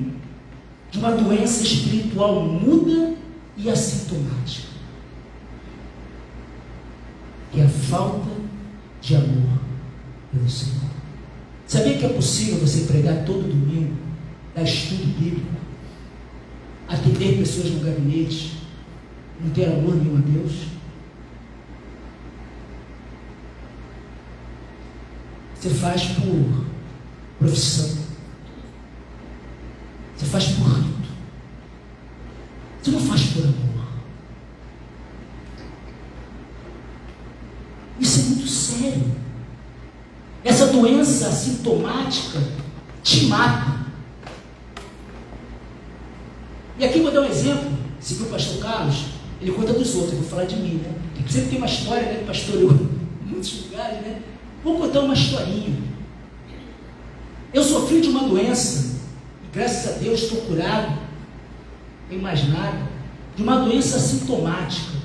de uma doença espiritual muda e assintomática, que é a falta de amor pelo Senhor. Sabia que é possível você pregar todo domingo, dar estudo bíblico, atender pessoas no gabinete, não ter amor nenhum a Deus? Você faz por profissão, você faz por rito, você não faz por amor. Isso é muito sério. Essa doença sintomática te mata. E aqui vou dar um exemplo. Se viu o pastor Carlos, ele conta dos outros, eu vou falar de mim, né? Sempre tem uma história, né? Pastoreou em muitos lugares, né? Vou contar uma historinha. Eu sofri de uma doença, e graças a Deus estou curado, não tem mais nada, de uma doença sintomática,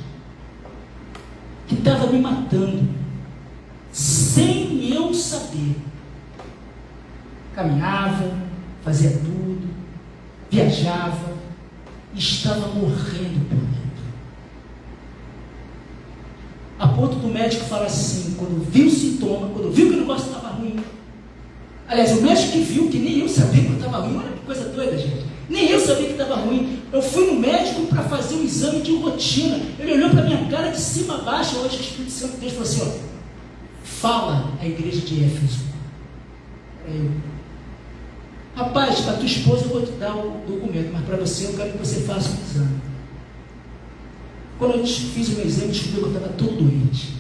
que estava me matando, sem eu saber. Caminhava, fazia tudo, viajava, e estava morrendo por dentro. A ponto do médico falar assim, quando viu o sintoma, quando viu que o negócio estava ruim. Aliás, o médico que viu, que nem eu sabia que eu estava ruim. Olha que coisa doida, gente. Nem eu sabia que estava ruim. Eu fui no médico para fazer um exame de rotina. Ele olhou para a minha cara de cima a baixo. Hoje o Espírito Santo de Deus falou assim, ó, fala a igreja de Éfeso. Era eu. Rapaz, para tua esposa eu vou te dar o documento, mas para você eu quero que você faça um exame. Quando eu fiz o meu exame, descobri que eu estava todo doente.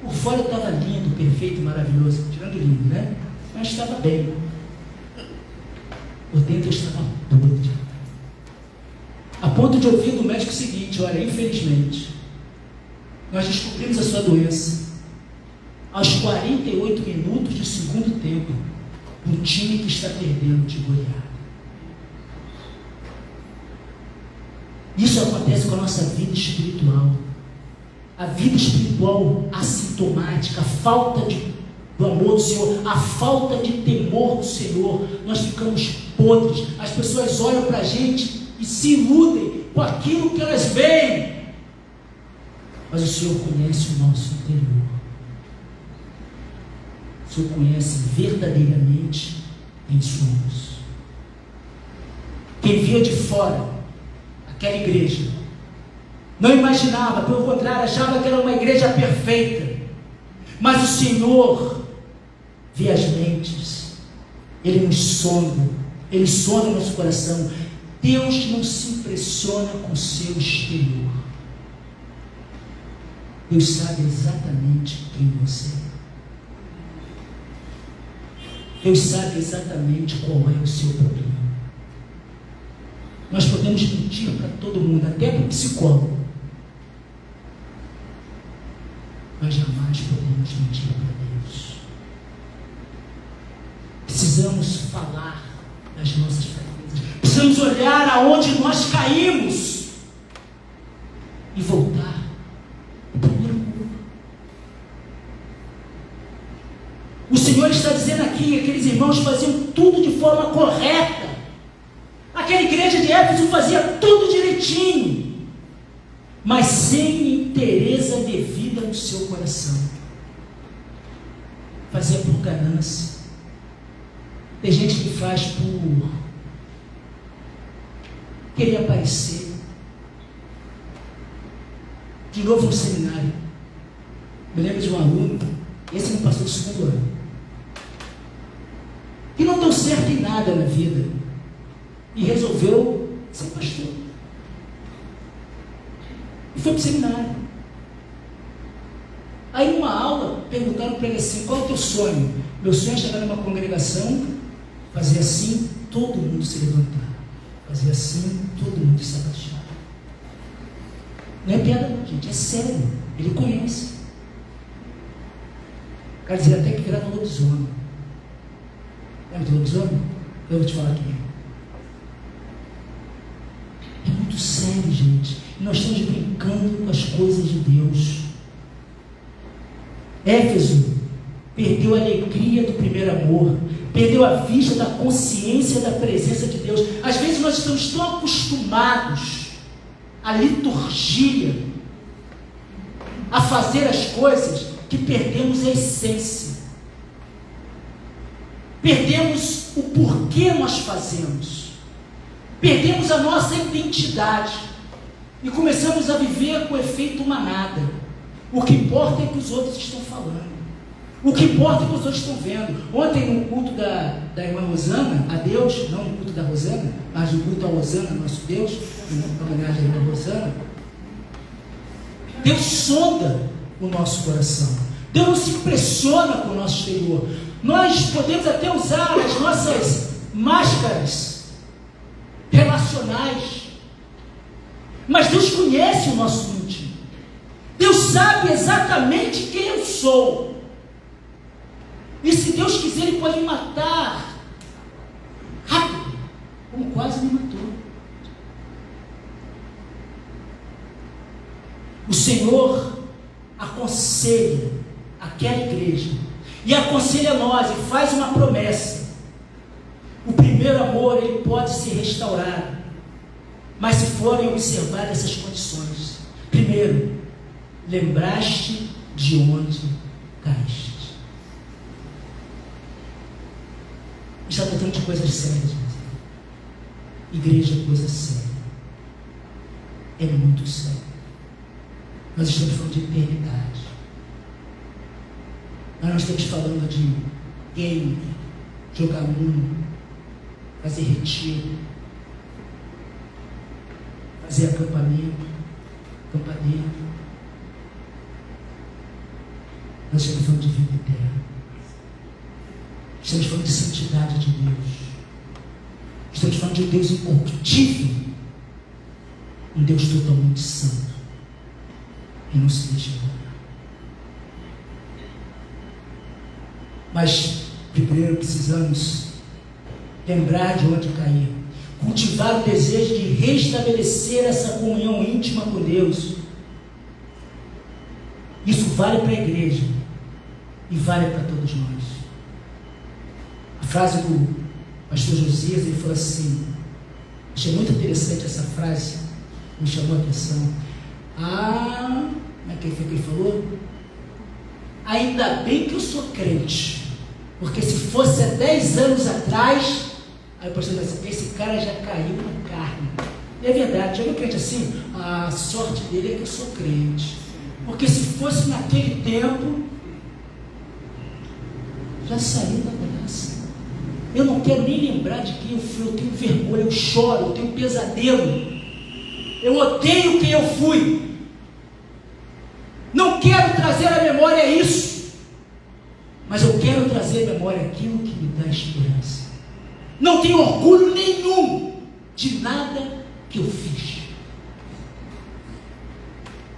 Por fora eu estava lindo, perfeito, maravilhoso, tirando lindo, né? Mas estava bem. Por dentro eu estava doido. A ponto de ouvir do médico o seguinte, olha, infelizmente, nós descobrimos a sua doença aos 48 minutos do segundo tempo, um time que está perdendo de goleada. Isso acontece com a nossa vida espiritual. A vida espiritual assintomática, a falta do amor do Senhor, a falta de temor do Senhor. Nós ficamos podres. As pessoas olham para a gente e se iludem com aquilo que elas veem. Mas o Senhor conhece o nosso interior. O Senhor conhece verdadeiramente quem somos. Quem via de fora aquela igreja não imaginava, pelo contrário, achava que era uma igreja perfeita. Mas o Senhor vê as mentes, Ele nos sonda, Ele sonda o nosso coração. Deus não se impressiona com o seu exterior. Deus sabe exatamente quem você é. Deus sabe exatamente qual é o seu problema. Nós podemos mentir para todo mundo, até para o psicólogo. Mas jamais podemos mentir para Deus. Precisamos falar das nossas fraquezas. Precisamos olhar aonde nós caímos e voltar para o primeiro amor. O Senhor está dizendo aqui que aqueles irmãos faziam tudo de forma correta. Aquela igreja de Éfeso fazia tudo direitinho, mas sem interesse devida no seu coração. Fazia por ganância. Tem gente que faz por querer aparecer. De novo no seminário, me lembro de um aluno, esse não passou do segundo ano, que não deu certo em nada na vida e resolveu ser pastor. E foi para o seminário. Aí numa aula, perguntaram para ele assim: qual é o teu sonho? Meu sonho é chegar numa congregação, fazer assim, todo mundo se levantar. Fazer assim, todo mundo se abaixar. Não é piada não, gente, é sério. Ele conhece. O cara dizia até que era um lobisomem. Lembra do lobisomem? Eu vou te falar aqui. É muito sério, gente. Nós estamos brincando com as coisas de Deus. Éfeso perdeu a alegria do primeiro amor, perdeu a vista da consciência da presença de Deus. Às vezes nós estamos tão acostumados à liturgia, a fazer as coisas, que perdemos a essência. Perdemos o porquê nós fazemos. Perdemos a nossa identidade e começamos a viver com o efeito manada. O que importa é o que os outros estão falando. O que importa é o que os outros estão vendo. Ontem no culto da irmã Rosana, a Deus, não no culto da Rosana, mas no culto a Rosana, nosso Deus, em homenagem à irmã Rosana, Deus sonda o nosso coração. Deus não se impressiona com o nosso exterior. Nós podemos até usar as nossas máscaras relacionais, mas Deus conhece o nosso íntimo. Deus sabe exatamente quem eu sou. E se Deus quiser, Ele pode me matar rápido, como quase me matou. O Senhor aconselha aquela igreja e aconselha nós e faz uma promessa. O primeiro amor, ele pode ser restaurado, mas se forem observar essas condições. Primeiro, lembraste de onde caíste. Está tratando de coisas sérias. Igreja é coisa séria. É muito sério. Nós estamos falando de eternidade. Nós não estamos falando de game, jogar mundo, fazer retiro, fazer acampamento, acampadeiro. Nós estamos falando de vida eterna. Estamos falando de santidade de Deus. Estamos falando de um Deus incorruptível, um Deus totalmente santo, e não se deixa enganar. Mas primeiro precisamos lembrar de onde cair, cultivar o desejo de restabelecer essa comunhão íntima com Deus. Isso vale para a igreja e vale para todos nós. A frase do pastor Josias, ele falou assim, achei muito interessante essa frase, me chamou a atenção. Como é que foi que ele falou? Ainda bem que eu sou crente, porque se fosse há 10 anos atrás, aí o pastor disse assim, esse cara já caiu na carne. E é verdade, já viu crente assim? A sorte dele é que eu sou crente, porque se fosse naquele tempo, já saiu da graça. Eu não quero nem lembrar de quem eu fui, eu tenho vergonha, eu choro, eu tenho pesadelo, eu odeio quem eu fui. Não quero trazer à memória isso, mas eu quero trazer à memória aquilo que me dá esperança. Não tenho orgulho nenhum de nada que eu fiz.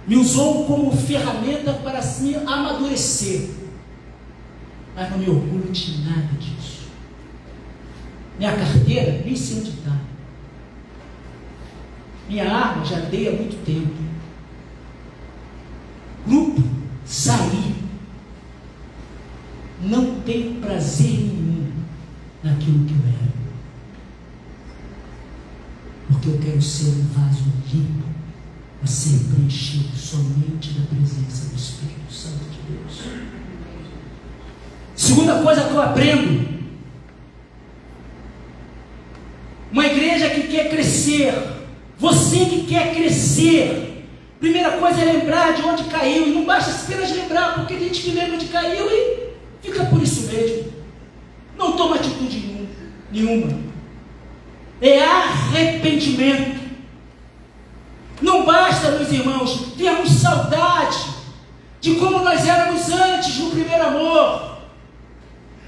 Me usou como ferramenta para me amadurecer, mas não me orgulho de nada disso. Minha carteira, nem sei onde está. Minha arma já dei há muito tempo. Grupo, saí. Não tenho prazer nenhum naquilo que eu era. Porque eu quero ser um vaso limpo a ser preenchido somente da presença do Espírito Santo de Deus. Segunda coisa que eu aprendo: uma igreja que quer crescer, você que quer crescer, primeira coisa é lembrar de onde caiu, e não basta apenas lembrar, porque tem gente que lembra de caiu e fica por isso mesmo, não toma atitude nenhuma. É arrependimento. Não basta, meus irmãos, termos saudade de como nós éramos antes no primeiro amor.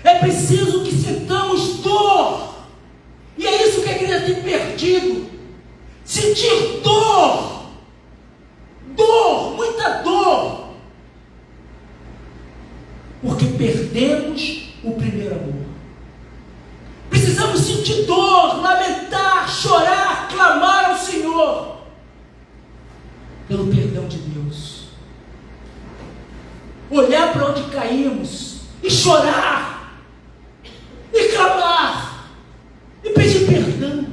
É preciso que sintamos dor. E é isso que a igreja tem perdido. Sentir dor. Dor, muita dor. Porque perdemos o primeiro amor. Precisamos sentir dor, lamentar, chorar, clamar ao Senhor pelo perdão de Deus. Olhar para onde caímos e chorar, e clamar, e pedir perdão.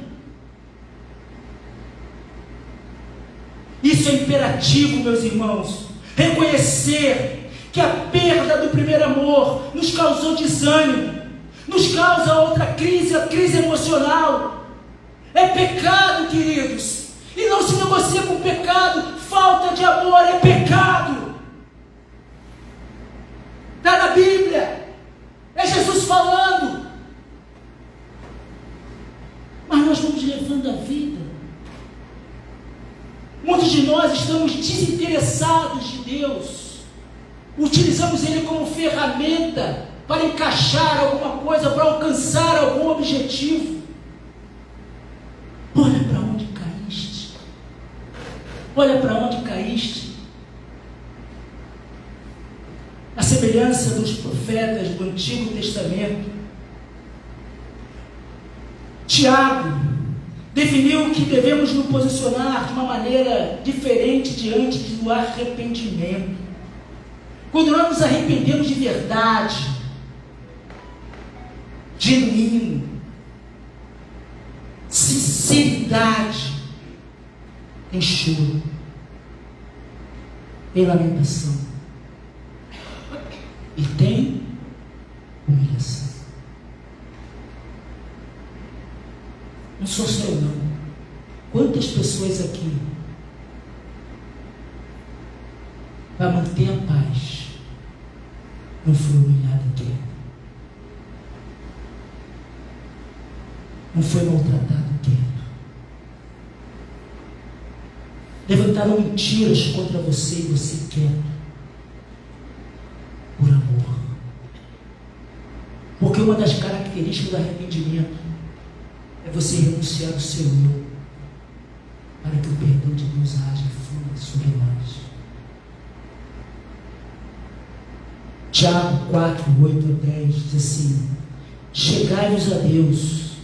Isso é imperativo, meus irmãos. Reconhecer que a perda do primeiro amor nos causou desânimo, nos causa outra crise, a crise emocional. É pecado, queridos, e não se negocia com pecado. Falta de amor é pecado. Está na Bíblia, é Jesus falando. Mas nós vamos levando a vida. Muitos de nós estamos desinteressados de Deus, utilizamos Ele como ferramenta para encaixar alguma coisa, para alcançar algum objetivo. Olha para onde caíste. Olha para onde caíste. A semelhança dos profetas do Antigo Testamento, Tiago definiu que devemos nos posicionar de uma maneira diferente diante do arrependimento. Quando nós nos arrependemos de verdade, genuíno, sinceridade, em choro, em lamentação, e tem humilhação. Não sou só eu, não. Quantas pessoas aqui, para manter a paz, não foi humilhado aqui? Não foi maltratado aqui? Levantaram mentiras contra você e você quieto, por amor. Porque uma das características do arrependimento é você renunciar ao seu eu, para que o perdão de Deus haja e flua sobre nós. Tiago 4, 8 a 10 diz assim: chegai-vos a Deus,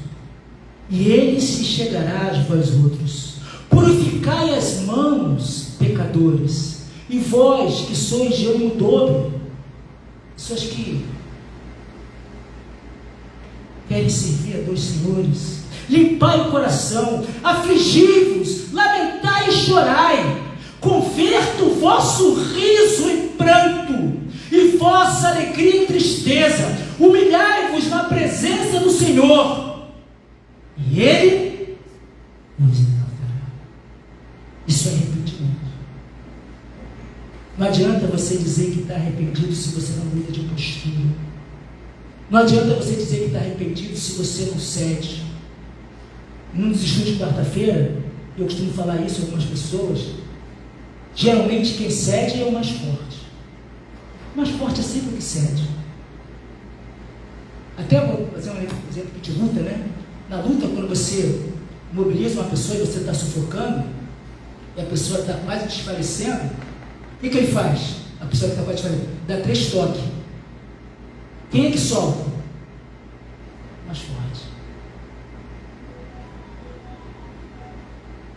e Ele se chegará a vós outros. Purificai as mãos, pecadores, e vós que sois de ânimo dobre, pessoas que querem servir a dois senhores, limpai o coração, afligi-vos, lamentai e chorai, converta o vosso riso em pranto, e vossa alegria em tristeza, humilhai-vos na presença do Senhor, e Ele nos exaltará. Isso é arrependimento. Não adianta você dizer que está arrependido se você não muda de postura. Não adianta você dizer que está arrependido se você não cede. Num dos estudos de quarta-feira, eu costumo falar isso a algumas pessoas, geralmente quem cede é o mais forte. O mais forte é sempre o que cede. Até vou fazer um exemplo de luta, né? Na luta, quando você imobiliza uma pessoa e você está sufocando, e a pessoa está quase desfalecendo, o que ele faz? A pessoa que está quase desfalecendo, dá 3 toques. Quem é que solta? Mais forte.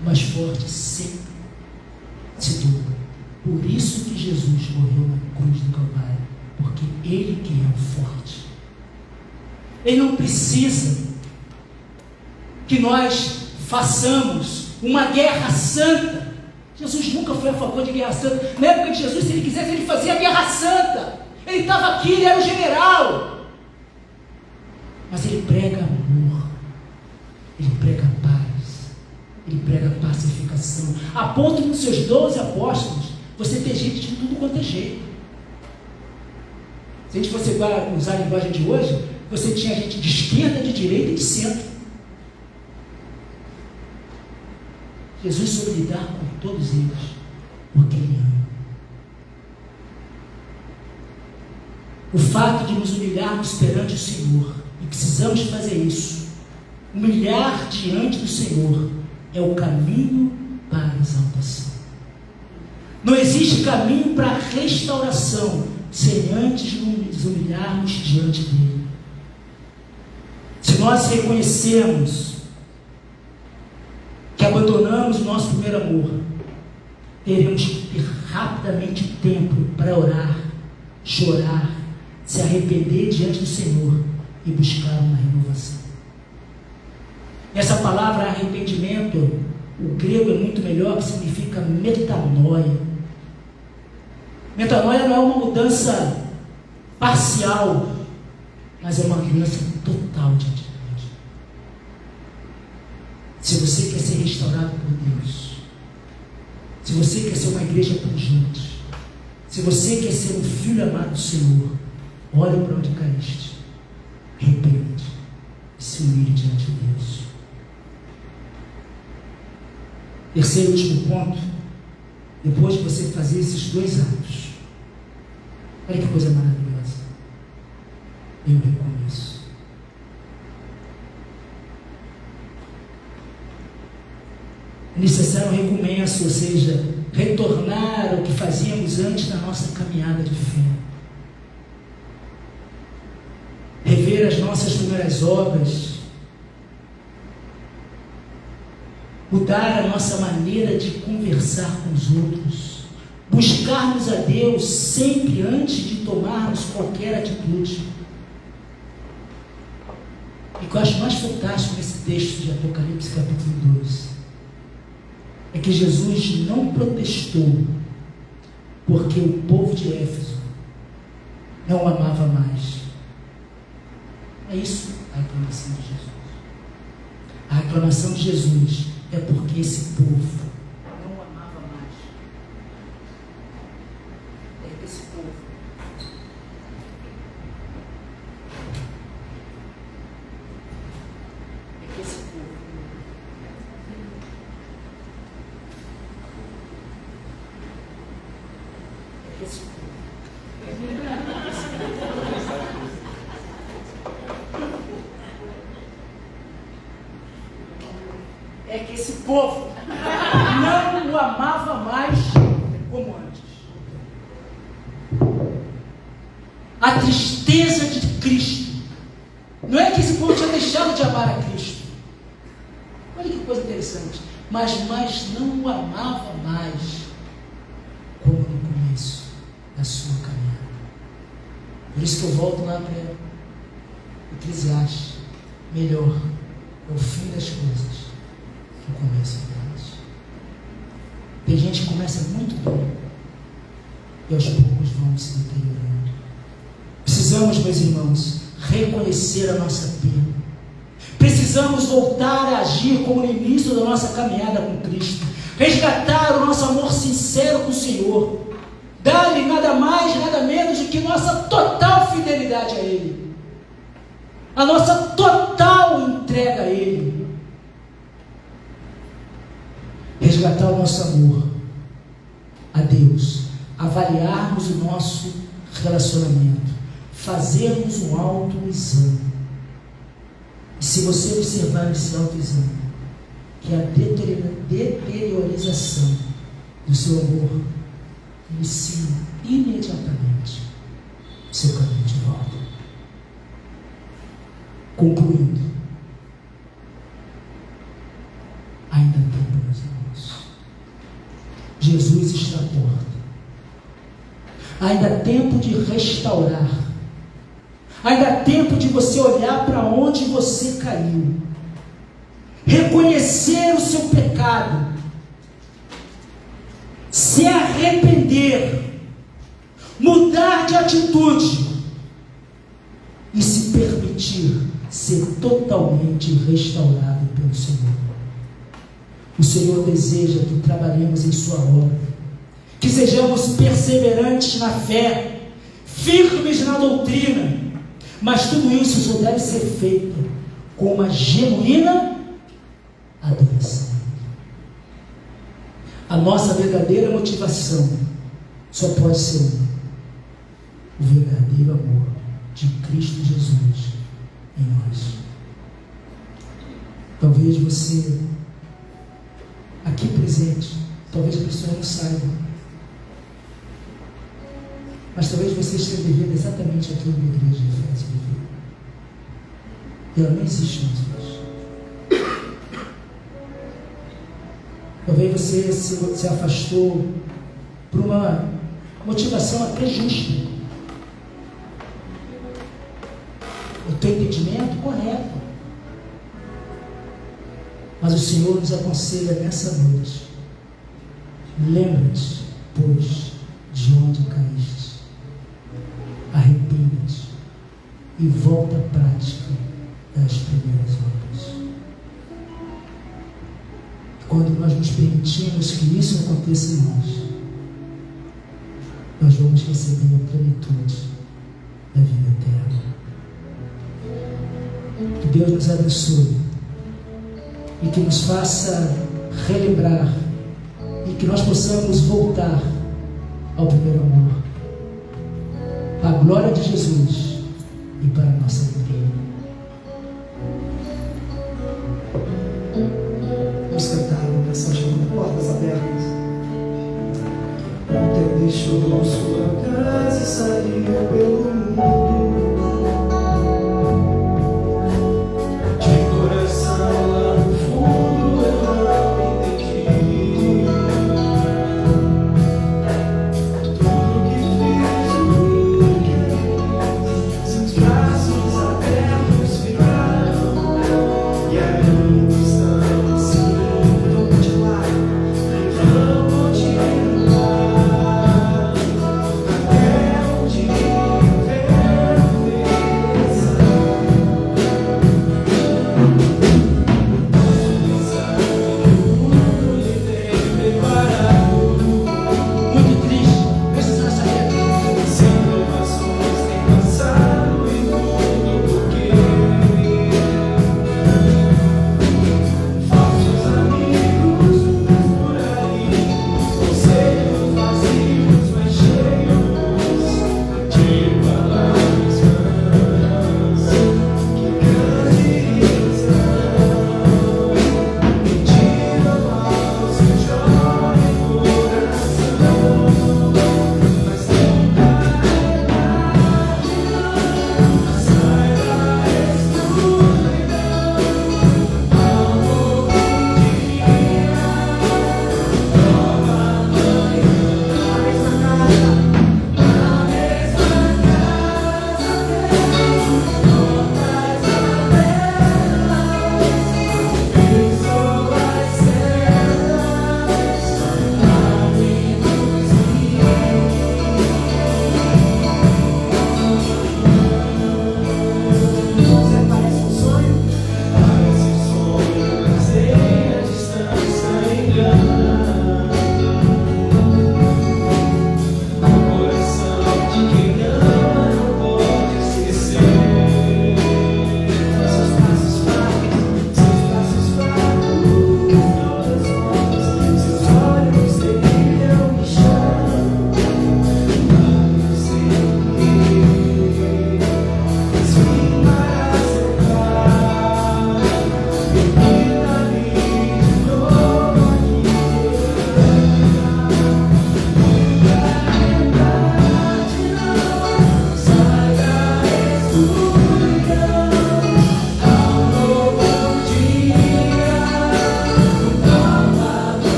O mais forte sempre se dobra. Por isso que Jesus morreu na cruz do Calvário, porque Ele que é o forte. Ele não precisa que nós façamos uma guerra santa. Jesus nunca foi a favor de guerra santa. Na época de Jesus, se ele quisesse, ele fazia a guerra santa. Ele estava aqui, ele era o general. Mas ele prega amor, ele prega paz, ele prega pacificação. A ponto dos seus 12 apóstolos, você ter gente de tudo quanto é jeito. Se a gente fosse usar a linguagem de hoje, você tinha gente de esquerda, de direita e de centro. Jesus soube lidar com todos eles, porque Ele ama. O fato de nos humilharmos perante o Senhor, e precisamos fazer isso, humilhar diante do Senhor, é o caminho para a exaltação. Não existe caminho para a restauração sem antes nos humilharmos diante dele. Se nós reconhecermos que abandonamos o nosso primeiro amor, teremos que ter rapidamente tempo para orar, chorar, se arrepender diante do Senhor e buscar uma renovação. Essa palavra arrependimento, o grego é muito melhor, que significa metanoia. Metanoia não é uma mudança parcial, mas é uma mudança total de atitude. Se você quer ser restaurado por Deus, se você quer ser uma igreja pujante, se você quer ser um filho amado do Senhor, olhe para onde caíste, arrepende e se humilhe diante de Deus. Terceiro e último ponto, depois de você fazer esses 2 atos, olha que coisa maravilhosa, eu reconheço. É necessário um recomeço, ou seja, retornar ao que fazíamos antes da nossa caminhada de fé. Rever as nossas primeiras obras, mudar a nossa maneira de conversar com os outros, buscarmos a Deus sempre antes de tomarmos qualquer atitude. E o que eu acho mais fantástico nesse texto de Apocalipse capítulo 12 é que Jesus não protestou porque o povo de Éfeso não o amava mais. É isso a reclamação de Jesus. A reclamação de Jesus é porque esse povo não o amava mais. É esse povo. É esse povo. É esse povo. É que esse povo não o amava mais como antes. A tristeza de Cristo não é que esse povo tinha deixado de amar a Cristo. Olha que coisa interessante. Mas não o amava mais como no começo da sua caminhada. Por isso que eu volto lá para Eclesiastes. Melhor é o fim das coisas que o começo delas. Tem gente que começa muito bem e aos poucos vão se deteriorando. Precisamos, meus irmãos, reconhecer a nossa perda. Precisamos voltar a agir como no início da nossa caminhada com Cristo. Resgatar o nosso amor sincero com o Senhor. Dar-lhe nada mais, nada menos do que nossa total fidelidade a Ele. A nossa total entrega a Ele. Resgatar o nosso amor a Deus. Avaliarmos o nosso relacionamento. Fazermos um autoexame. E se você observar esse autoexame, que a deteriorização do seu amor inicie imediatamente o seu caminho de volta. Concluindo, ainda há tempo, meus irmãos. Jesus está à porta. Ainda há tempo de restaurar. Ainda há tempo de você olhar para onde você caiu, reconhecer o seu pecado, se arrepender, mudar de atitude e se permitir ser totalmente restaurado pelo Senhor. O Senhor deseja que trabalhemos em sua obra, que sejamos perseverantes na fé, firmes na doutrina, mas tudo isso só deve ser feito com uma genuína adoração. A nossa verdadeira motivação só pode ser o verdadeiro amor de Cristo Jesus em nós. Talvez você, aqui presente, talvez a pessoa não saiba, mas talvez você esteja vivendo exatamente aquilo que a igreja de Efésios viveu. E ela não existe mais hoje. Talvez você se afastou por uma motivação até justa. O teu entendimento correto. Mas o Senhor nos aconselha nessa noite: lembra-te, pois, de onde caíste. Arrepende-te e volta à prática das primeiras obras. Quando nós nos permitimos que isso aconteça em nós vamos receber a plenitude da vida eterna. Que Deus nos abençoe e que nos faça relembrar e que nós possamos voltar ao primeiro amor, para a glória de Jesus e para a nossa alegria. Vamos cantar uma canção chamada Portas Abertas. Ontem deixou sua casa e saiu pelo mundo, de coração lá no fundo eu não entendi tudo que fiz, o que seus braços abertos ficaram e ainda estão assim. Vamos continuar, vamos continuar até onde vem.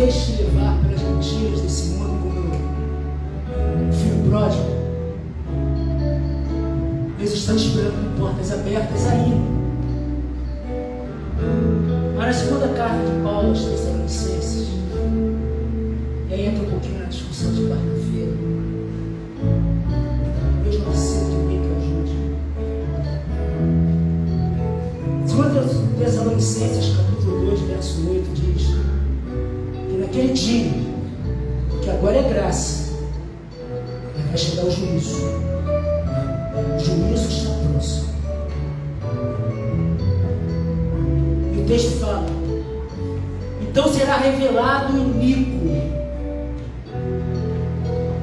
deixe levar pelas mentiras desse mundo como o filho pródigo. Deus está te esperando com portas abertas ainda. Mas na segunda carta de Paulo aos Tessalonicenses, e aí entra um pouquinho na discussão de quarta-feira, Deus não precisa de ninguém que ajude. Segundo Tessalonicenses, capítulo 2, verso 8, diz que naquele dia, que agora é graça, vai chegar o juízo. O juízo está próximo. E o texto fala: então será revelado o iníquo.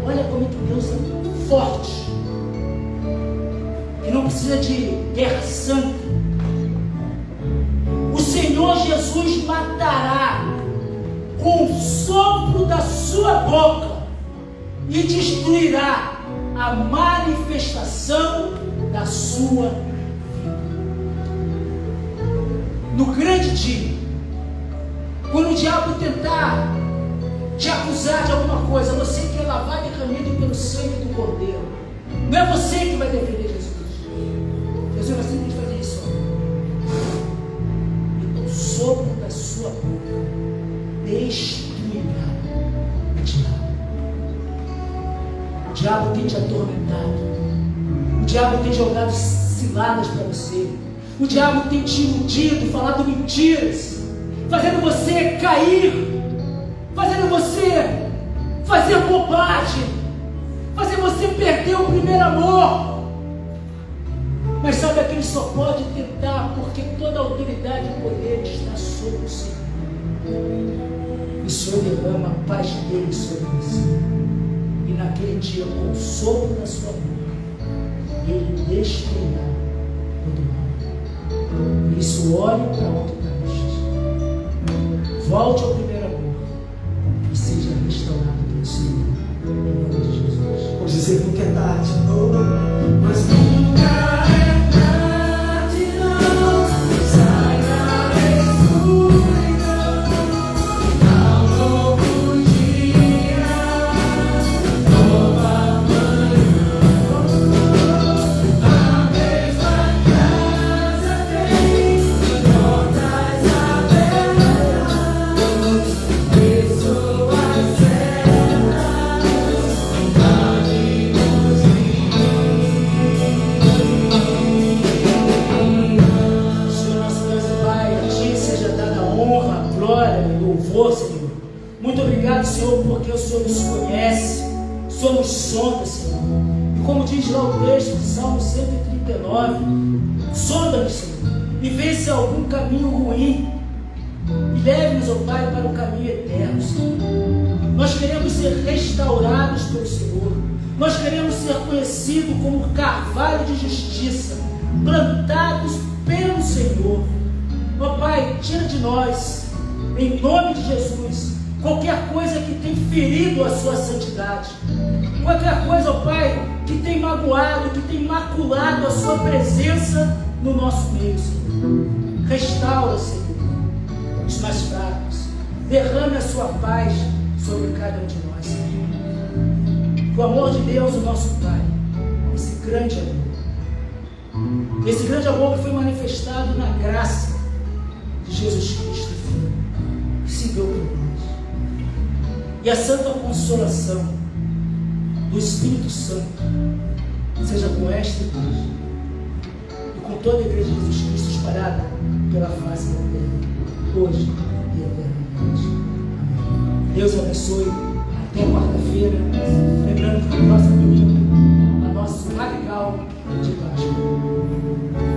Olha como é que Deus é forte, que não precisa de guerra santa. O Senhor Jesus matará com o sopro da sua boca e destruirá a manifestação da sua vida. No grande dia, quando o diabo tentar te acusar de alguma coisa, você que é lavado e remido pelo sangue do Cordeiro, não é você que vai defender Jesus. Jesus vai sempre fazer isso. E com o sopro da sua boca destruirá o diabo. O diabo tem te atormentado. O diabo tem jogado ciladas para você. O diabo tem te iludido, falado mentiras, fazendo você cair, fazendo você fazer bobagem, fazer você perder o primeiro amor. Mas sabe que ele só pode tentar porque toda a autoridade e poder está sobre o Senhor. E o Senhor derrama a paz dele sobre você. E naquele dia, com o sopro da sua boca, ele destruirá todo mal. Por isso, olhe para onde caíste. Volte ao primeiro amor e seja restaurado pelo Senhor. Em nome de Jesus. Vamos dizer nunca é tarde, não, mas nunca é tarde, não. Sai da escuridão, há um novo dia, nova manhã. A mesma casa tem portas abertas, pessoas certas, amigos Senhor nosso Deus e Pai, a Ti seja dada a honra, a glória e louvor, Senhor. Muito obrigado, Senhor, porque o Senhor nos conhece, o Senhor nos sonda, Senhor. E como diz lá o texto de Salmo 139, sonda-nos, Senhor, e vê se há algum caminho ruim, e leve-nos, ó Pai, para o caminho eterno, Senhor. Nós queremos ser restaurados pelo Senhor. Nós queremos ser conhecidos como carvalho de justiça, plantados pelo Senhor. Ó Pai, tira de nós, em nome de Jesus, qualquer coisa que tem ferido a sua santidade, qualquer coisa, ó Pai, que tem magoado, que tem maculado a sua presença no nosso meio, Senhor. Restaura, Senhor, os mais fracos. Derrame a sua paz sobre cada um de nós, Senhor. Que o amor de Deus, o nosso Pai, esse grande amor que foi manifestado na graça de Jesus Cristo, Filho, que se deu por nós, e a santa consolação do Espírito Santo seja com esta igreja e com toda a igreja de Jesus Cristo espalhada pela face da terra, hoje e eternamente. Amém. Deus abençoe. Até quarta-feira. Lembrando que no próximo domingo, a nosso radical de Páscoa.